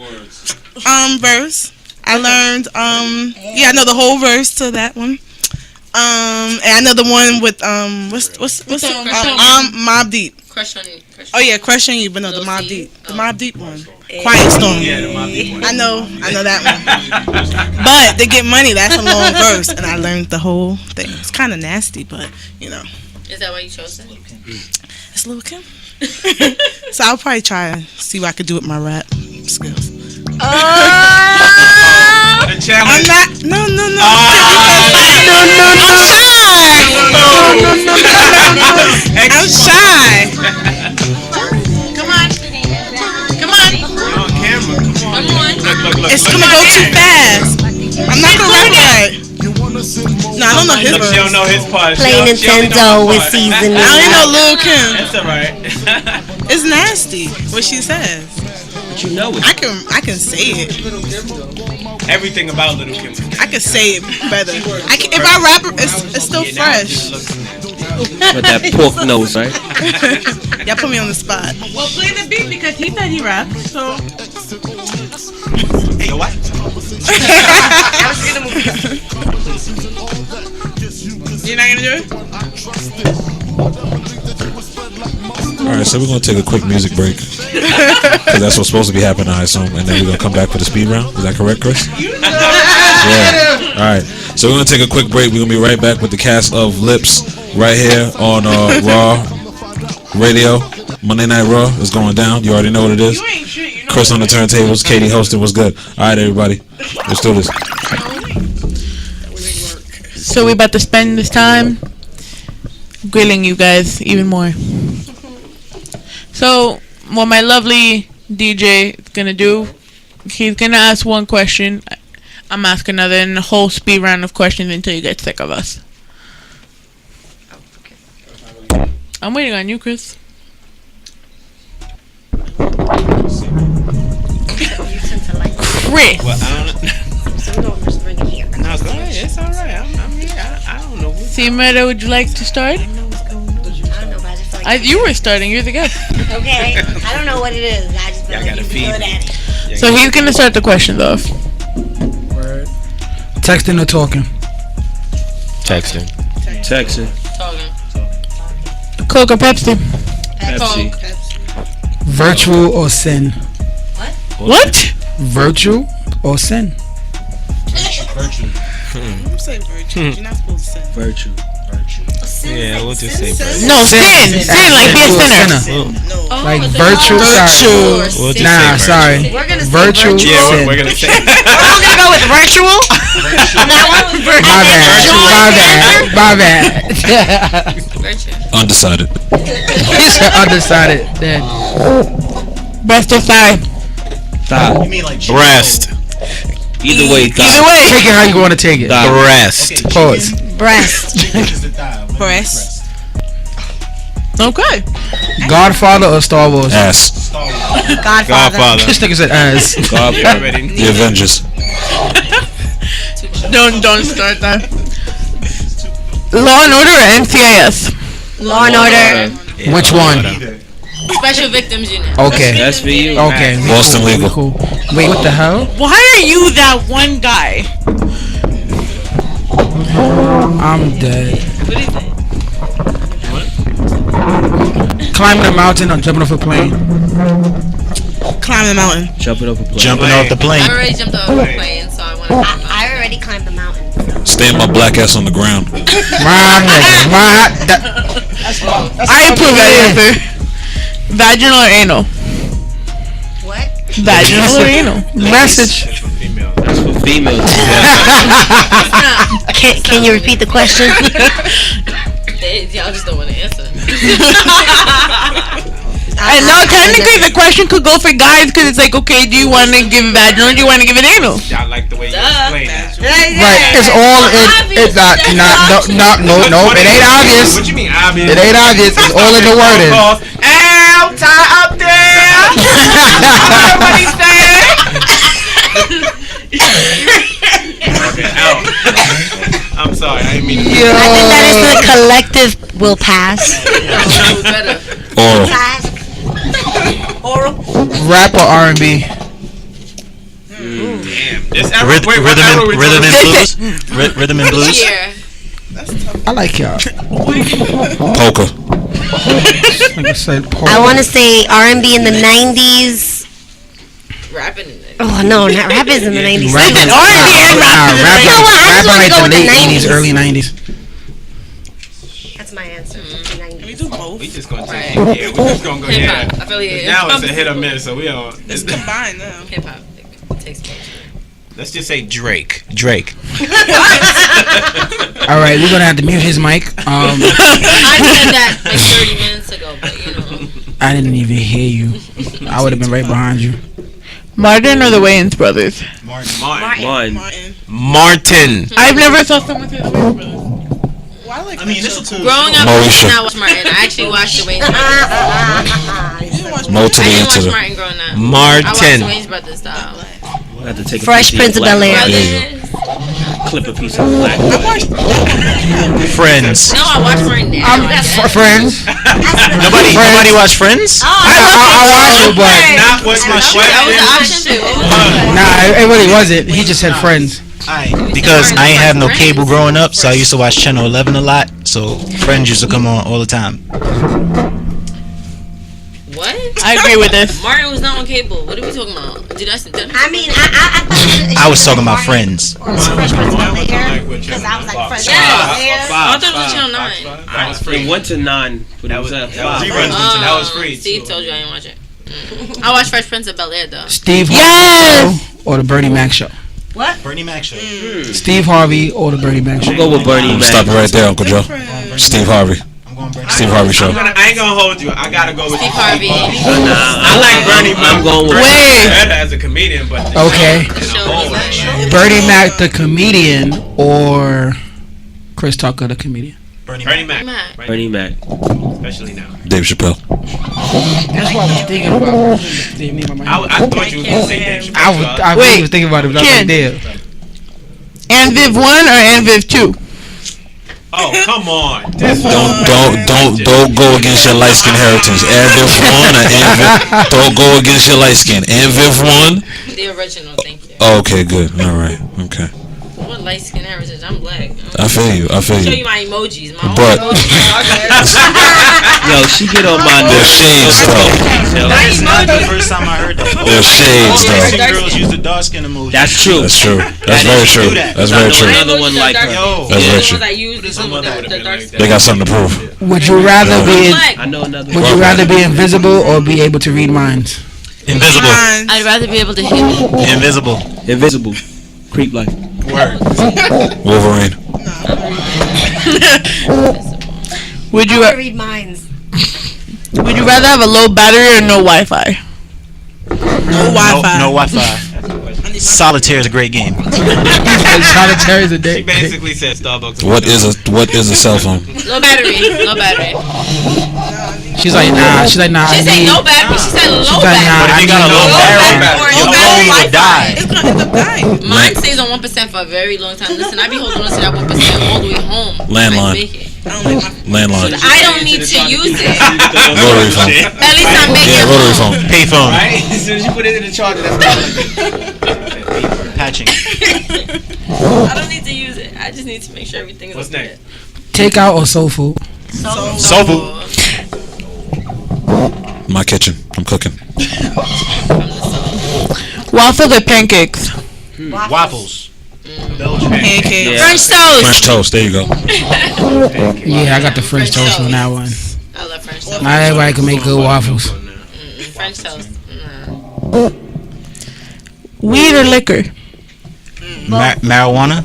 verse. I learned I know the whole verse to that one. And I know the one with what's Mob Deep. Crush on you. Oh yeah, Crush on You, but no, the Mob Deep. The Mob Deep one. Quiet Storm. Yeah, the Mobb Deep one. I know that one. But the Get Money, that's a long verse, and I learned the whole thing. It's kind of nasty, but you know. Is that why you chose it? It's Lil' Kim. So I'll probably try and see what I could do with my rap skills. I'm not. No. I'm shy. Come on. You're on camera. Come on. It's gonna go too fast. I'm not gonna rap right. No, I don't know his She don't know his part. Play Nintendo with seasoning. I only know Lil' Kim. That's alright. It's nasty what she says. But you know it. I can say it. Everything about Little Kim. I can say it better. If I rap, it's still fresh. With that pork nose, right? Y'all put me on the spot. Well, play the beat because he said he raps. So. Hey, what? You're not gonna do it? Alright, so we're gonna take a quick music break. Because that's what's supposed to be happening, I assume. And then we're gonna come back for the speed round. Is that correct, Chris? Yeah. Alright. So we're gonna take a quick break. We're gonna be right back with the cast of Lips right here on Rawrr Radio. Monday Night Raw is going down. You already know what it is. Chris on the turntables, Katie hosting. What's good? Alright, everybody. Let's do this. So we're about to spend this time grilling you guys even more. So what my lovely DJ is gonna do, he's gonna ask one question, I'm asking another, and a whole speed round of questions until you get sick of us. I'm waiting on you, Chris. Chris. Well, no, go ahead. It's alright. I'm here. I don't know. Simera, would you like to start? You were starting. You're the guest. Okay. I don't know what it is. I just feel like he's good at it. So he's gonna start the questions off. Texting or talking? Texting. Coke or Pepsi? Pepsi. Virtual or sin? What? What? Virtue or sin? Virtue. I'm saying virtue. You're not supposed to say Virtue. Yeah, we'll just say virtue. No, sin. Sin, like be a sinner. Like virtue. Sorry. We'll just Nah, say sorry. We're gonna say Virtue. virtue. Yeah, Sin. we're gonna say. We're gonna go with virtual. My bad. Virtue. Undecided. He's undecided. Then Breast or thigh? Thigh. You mean like Breast. Either way, thigh. Either way. take it how you want to take it. Breast. Pause. Breast. Breast. Okay. Godfather or Star Wars? Ass. Godfather. This nigga said ass. Godfather. The Avengers. Don't start that. Law and Order or NCIS? Law and Order. Which one? Special Victims Unit. Okay. That's for you. Okay. we Boston cool, we Legal. cool. Wait, what the hell? Why are you that one guy? I'm dead. What do you think? Climbing a mountain or jumping off a plane? Climb the mountain. Jumping off a plane. Jumping off the plane. I already jumped off the plane, so I want to. I already climbed the mountain. Stand my black ass on the ground. My nigga. I approve that answer. Vaginal or anal? What? Vaginal or anal? Message. That's for females. Can you repeat the question? Y'all just don't want to answer. And no, technically the question could go for guys because it's like, okay, do you want to give it vaginal or do you want to give it anal? I like the way you explain that. Right. It's all. It's not. No. It ain't obvious. What you mean obvious? It ain't obvious. It's all in the wording. Ow, tie up there. Everybody say. Okay, ow. I'm sorry. I didn't mean to. I think that is the collective will pass. Oral. Oral. Rap or R&B? Damn. This Rhythm and blues. Rhythm and blues. Yeah. I like y'all. Poker. Like I said, I want to say R&B in the 90s. Rapping in it. Oh no, not rap is in the 90s. Rapping. R&B and rap. You know what? I just wanna Rapping like go the with the late 90s. 80s, early 90s. That's my answer. We do both. We just gonna take it. Yeah, we just gonna go Hip yeah. hop. I feel like Now it's a hit or miss, so we don't. It's combined now. hip hop takes place. Let's just say Drake. All right, we're gonna have to mute his mic. I said that like 30 minutes ago, but you know. I didn't even hear you. I would have been right behind you. Martin or the Wayans brothers? Martin. I've never saw someone say the Wayans brothers. Well, I like Growing up, I Moesha. did not watch Martin. I actually watched the Wayans brothers. Mo to I the didn't end to watch the. Martin growing up. I watched the Martin. Wayans brothers though. We'll have to take a Fresh piece Prince of your Bel-Air. black There you clip a piece of black. Friends. No, I watched Martin now. I guess. Friends. Nobody watched Friends? I watched it, but Not what's my shit. That was the option too. What was it? nah, it really wasn't. He just said Friends. Because I ain't have no cable growing up, so I used to watch Channel 11 a lot. So Friends used to come on all the time. What? I agree with this. Martin was not on cable. What are we talking about? Did I? I mean, I I was talking about Friends. Fresh Prince of Bel-Air because I was like Fresh Prince of Bel-Air. I thought it was Channel 9. That was free. It went to 9, but it was at 5. That was free. Steve told you I didn't watch it. I watched Fresh Prince of Bel-Air though. Steve Harvey show or the Bernie Mac show? What? Bernie Mac show. Steve Harvey or the Bernie Mac show? Go with Bernie Mac. Stop it right there, Uncle Joe. Steve Harvey. Steve Harvey show. I ain't gonna hold you. I gotta go with Steve Harvey. I like Bernie Mac. I'm going with better as a comedian, but Okay. Bernie Mac the comedian or Chris Tucker the comedian? Bernie Mac. Bernie Mac. Especially now. Dave Chappelle. That's what I was thinking about. I thought you was gonna say Dave Chappelle. I really was thinking about it, but I was like, damn. Anviv 1 or Anviv 2? Oh, come on. Don't go against your light skin heritage. Anviv 1 or Anviv. Don't go against your light skin. Anviv 1. The original, thank you. Oh, okay, good. All right. Okay. Well, a light skin heritage. I'm black. I feel you. Show you my emojis. My But Yo, she get on my there's shades though. That's not the first time I heard that. There's shades though. Mexican girls use the dark skin emoji. That's true. That's true. That's very true. That's very true. Another one like her. That's very true. They got something to prove. Would you rather be? I know another. Would you rather be invisible or be able to read minds? Invisible. I'd rather be able to hit it. Invisible. Invisible. Creep like. Wolverine. Would you I read minds. Would you rather have a low battery or no Wi-Fi? No Wi-Fi. No Wi-Fi. Solitaire is a great game. Solitaire is a day. She basically said Starbucks. What is a cell phone? Low battery. Low battery. She's like nah. She's like nah. She said no battery. She said low She's like, nah, battery. But if you got a low battery, your phone would die. It's gonna end up dying. Mine stays on 1% for a very long time. Listen, I be holding on to that 1% all the way home. Landline. Landline. I don't need to use it. Rotary phone. At least I'm making Yeah, rotary phone. Pay phone. Right? As soon as you put it in the charger, that's not like Patching. I don't need to use it. I just need to make sure everything is What's okay. next? Takeout or soul food? Soul food. My kitchen. I'm cooking. Waffles or pancakes? Waffles. Pancakes. Yeah. French toast. French toast. There you go. Yeah, I got the French toast on that one. I love French toast. Not everybody can make good waffles. French toast. Weed or liquor? Marijuana.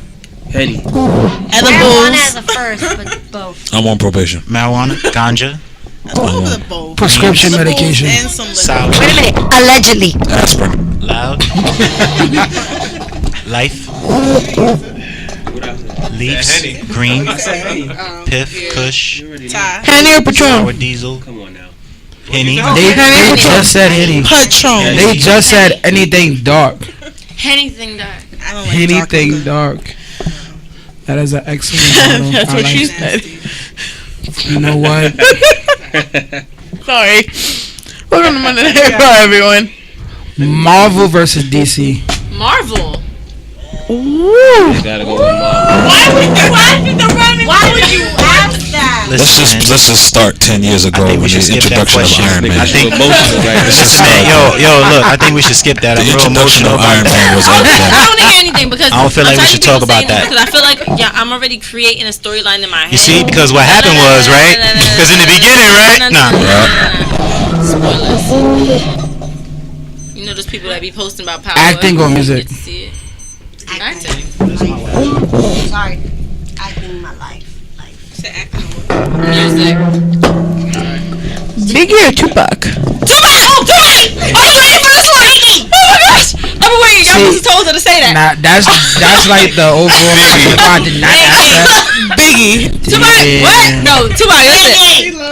Henny. Marijuana as a first, but both. I'm on probation. Marijuana. Ganja. Prescription medication. And some liquor. Sour. Wait a minute. Allegedly. Aspirin. Loud. Life. Leaves. Green. Piff. Kush. Henny or Patron? Sour diesel. Come on now. Henny. They just said Henny. Patron. They just said anything dark. Anything dark. I don't like Anything dark. That is an excellent model. That's I what like she that. said. You know what? Sorry. Welcome to Monday Night Raw, everyone. Marvel versus DC. Marvel. Ooh. Gotta go with Marvel. Why would you ask that? Let's just start 10 years ago with the introduction of Iron Man. I think Let's just start. yo, look. I think we should skip that. The I'm real introduction emotional of Iron about Man that. was I everything. don't want to hear anything because I don't feel like we should talk about that. Because I feel like I'm already creating a storyline in my head. You see, because what happened was, right? Because in the beginning, right? Nah. Spoilers. You know those people that be posting about power. Acting or You music? get to see it. Acting. Sorry. Acting my life. Music. Biggie or Tupac? Tupac! Oh, Tupac! I was waiting for this one! Oh my gosh! I've been waiting. Y'all was told her to say that. Nah, that's like the overall. I did not ask that. Biggie. Tupac, what? No, Tupac, listen.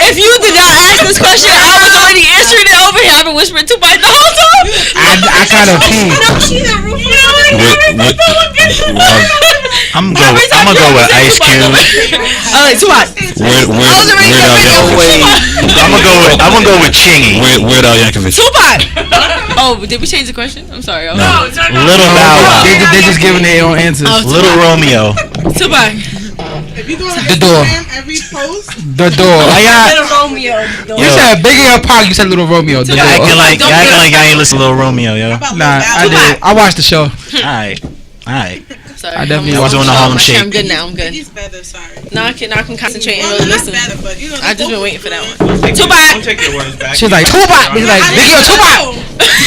If you did not ask this question, I was already answering it over here. I've been whispering Tupac the whole time. I kind of peed. I'm gonna go with Ice Cube. Oh, Tupac. I'm gonna go with Chingy. Weird Al Yankovic. Tupac. Oh, did we change the question? I'm sorry. No. Little Bow Wow. They just giving their own answers. Little Romeo. Tupac. The door. Every post. The door. Little Romeo. You said Biggie or Pac. You said Little Romeo. The Y'all door. acting like I ain't listen to Little Romeo, yo. Nah, I did. I watched the show. Alright. Sorry. I definitely was doing the Harlem Shake. I'm good now. I'm good. He's better, sorry. Now I can concentrate and really listen. Better, but you know, I just been waiting for that one. Don't Tupac. take your words back. She's like Tupac. He's like Biggie or Tupac.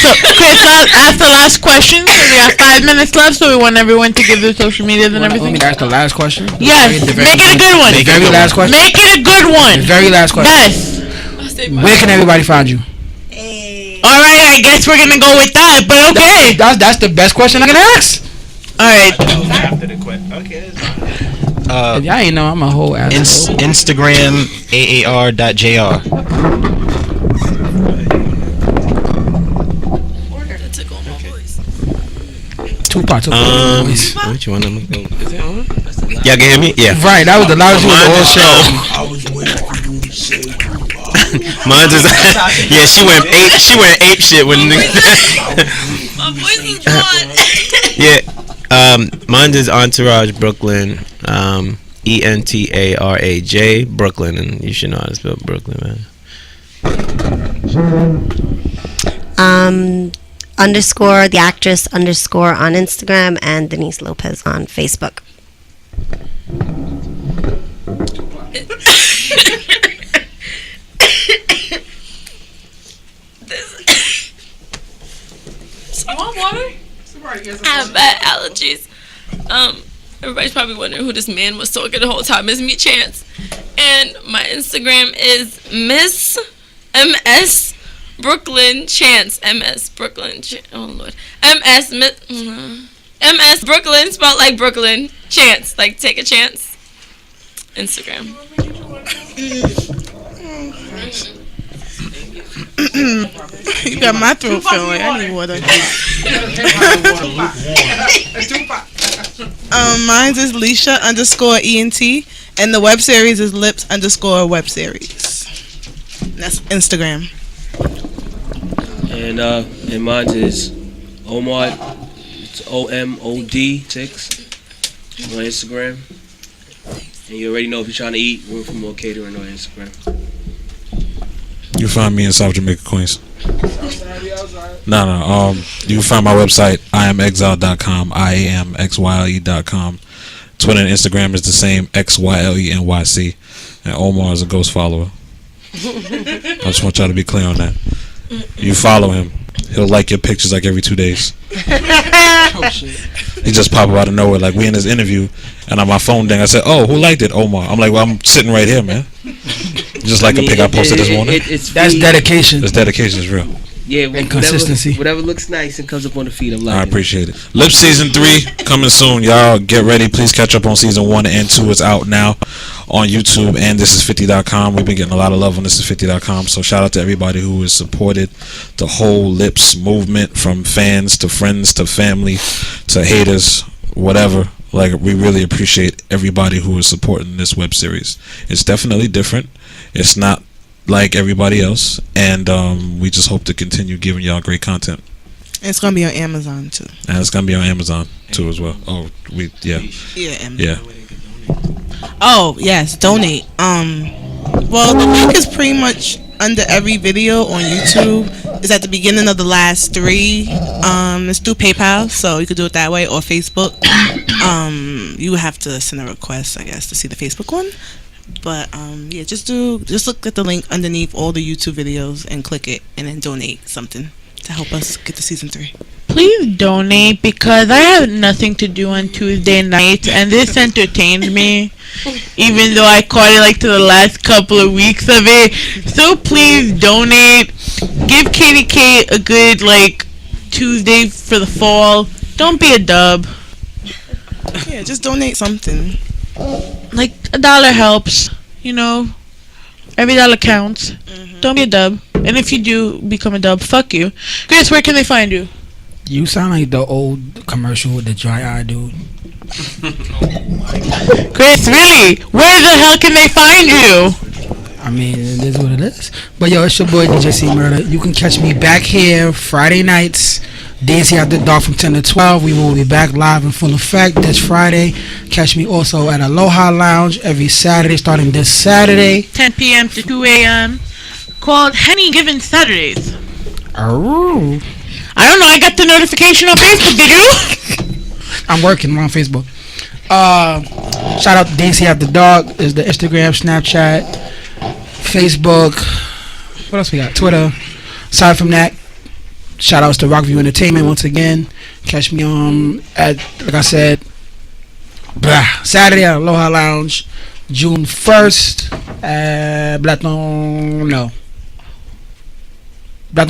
So, Chris, ask the last question. So we have 5 minutes left, so we want everyone to give their social medias and everything. That's the last question. Yes, make it a good one. The very last question. Make it a good one. The very last question. Yes. Where can everybody find you? All right, I guess we're gonna go with that. But okay. That's the best question I can ask. All right. After the question. Okay, that's fine. Y'all ain't know I'm a whole ass. Instagram aar.jr. Tupac. What you want to go? Is it on? Y'all can hear me? Yeah. Right, that was the loudest you in the whole show. I was waiting for you to say goodbye. Mine's is yeah. She went ape shit when My voice is gone. yeah. Mine is Entourage Brooklyn. ENTARAJ Brooklyn, and you should know how to spell Brooklyn, man. Underscore the actress underscore on Instagram and Denise Lopez on Facebook. You want water? I have bad allergies. Everybody's probably wondering who this man was talking the whole time. It's me, Chance. And my Instagram is Miss MS Brooklyn Chance. MS Brooklyn. Oh, Lord. MS Brooklyn, spelled like Brooklyn. Chance. Like, take a chance. Instagram. You got my throat feeling. I need water. Mine's is Leisha _ ENT, and the web series is Lips _ web series. That's Instagram. And mine is Omar. It's OMOD6 on Instagram. And you already know if you're trying to eat, room for more catering on Instagram. You find me in South Jamaica, Queens. No. You can find my website, iamexile.com, iamxyle.com. Twitter and Instagram is the same, XYLENYC. And Omar is a ghost follower. I just want y'all to be clear on that. You follow him, he'll like your pictures like every 2 days. Oh shit. He just pop up out of nowhere. Like, we in this interview, and on my phone ding, I said, "Oh, who liked it? Omar." I'm like, "Well, I'm sitting right here, man." Just like a pic I posted this morning. That's dedication. This dedication is real. Yeah, and consistency. Whatever looks nice and comes up on the feed, I'm like. I appreciate it. Lip season 3 coming soon, y'all. Get ready. Please catch up on season 1 and 2. It's out now on YouTube and thisis50.com. We've been getting a lot of love on thisis50.com. So shout out to everybody who has supported the whole Lips movement, from fans to friends to family to haters, whatever. Like, we really appreciate everybody who is supporting this web series. It's definitely different. It's not like everybody else, and we just hope to continue giving y'all great content. It's gonna be on Amazon too. And it's gonna be on Amazon too as well. Oh, Amazon. Yeah. Oh yes, donate. Well, the link is pretty much under every video on YouTube. It's at the beginning of the last 3. It's through PayPal, so you could do it that way, or Facebook. You have to send a request, I guess, to see the Facebook one. But yeah, just look at the link underneath all the YouTube videos and click it, and then donate something to help us get to season 3. Please donate, because I have nothing to do on Tuesday nights, and this entertained me, even though I caught it like to the last couple of weeks of it. So please donate. Give KDK a good like Tuesday for the fall. Don't be a dub. Yeah, just donate something. Like $1 helps, you know. Every dollar counts. Don't be a dub. And if you do become a dub, fuck you. Chris, where can they find you? You sound like the old commercial with the dry eye dude. Chris, really? Where the hell can they find you? I mean, it is what it is. But yo, it's your boy DJ C Murder. You can catch me back here Friday nights, dancing after dark from 10 to 12. We will be back live in full effect this Friday. Catch me also at Aloha Lounge every Saturday, starting this Saturday, 10 p.m. to 2 a.m. called Henny Given Saturdays. Oh. I don't know. I got the notification on Facebook. Did you? I'm working on Facebook. Shout out to Dancing After Dark. Is the Instagram, Snapchat, Facebook. What else we got? Twitter. Aside from that, shout outs to Rockview Entertainment once again. Catch me on at, like I said, Saturday at Aloha Lounge, June 1st at Blackstone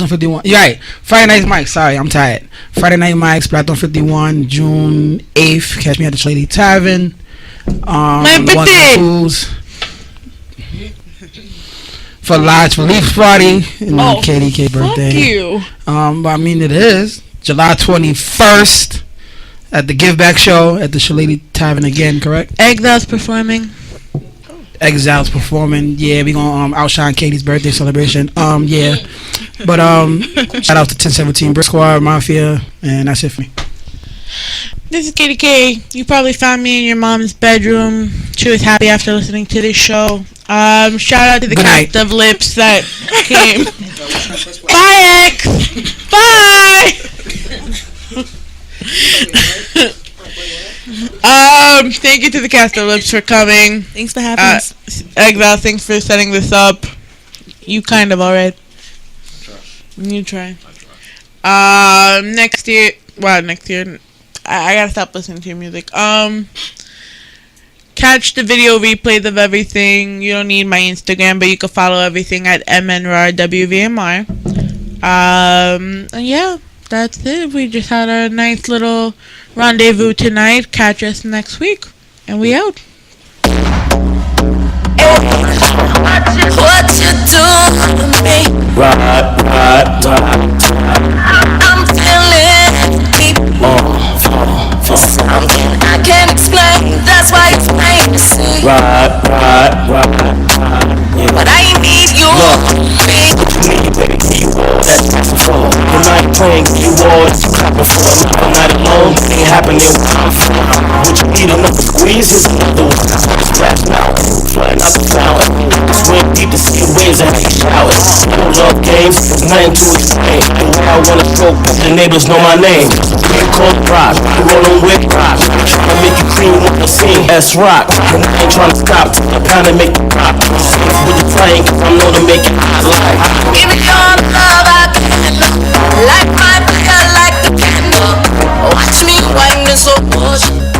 51. You're right. Friday Night Mike's. Sorry, I'm tired. Friday Night Mike's, Blackstone 51, June 8th. Catch me at the Lady Tavern. My birthday. For Lodge Relief Party. KDK birthday. Fuck you. But I mean, it is July 21st at the Give Back Show at the Lady Tavern again, correct? Exile's performing. Exile's performing. Yeah, we gonna outshine Katie's birthday celebration. Yeah. But shout out to 1017 Brick Squad Mafia, and that's it for me. This is Katie K. You probably found me in your mom's bedroom. She was happy after listening to this show. Shout out to the cast of Lips that came. Bye, X. Bye. Thank you to the cast of Lips for coming. Thanks for having us. Exile, thanks for setting this up. You kind of already. You try. Next year. I gotta stop listening to your music. Catch the video replays of everything. You don't need my Instagram, but you can follow everything at MNRWVMR. And yeah, that's it. We just had a nice little rendezvous tonight. Catch us next week, and we out. What you do to me? Ride. I'm feeling deep. Something I can't explain. That's why it's plain to see. Ride. But I need you. What you need, baby? You all that's passing for. When I ain't playing, you all that you clapping for. I'm not alone, it ain't happening where I'm from. What you need, another squeeze is another one. Splash now, flying out the fountain. Swim deep to see the waves and take showers. I don't love games, there's nothing to explain. And when I wanna stroke, the neighbors know my name. You call the rock, you rollin' with rock. Trying to make you clean with the scene, S-Rock. And I ain't trying to stop, till I kinda make you pop. Safe with the flame, cause I know to make it hot like. Give me your love, I can light my fire like the candle. Watch me wind this ocean.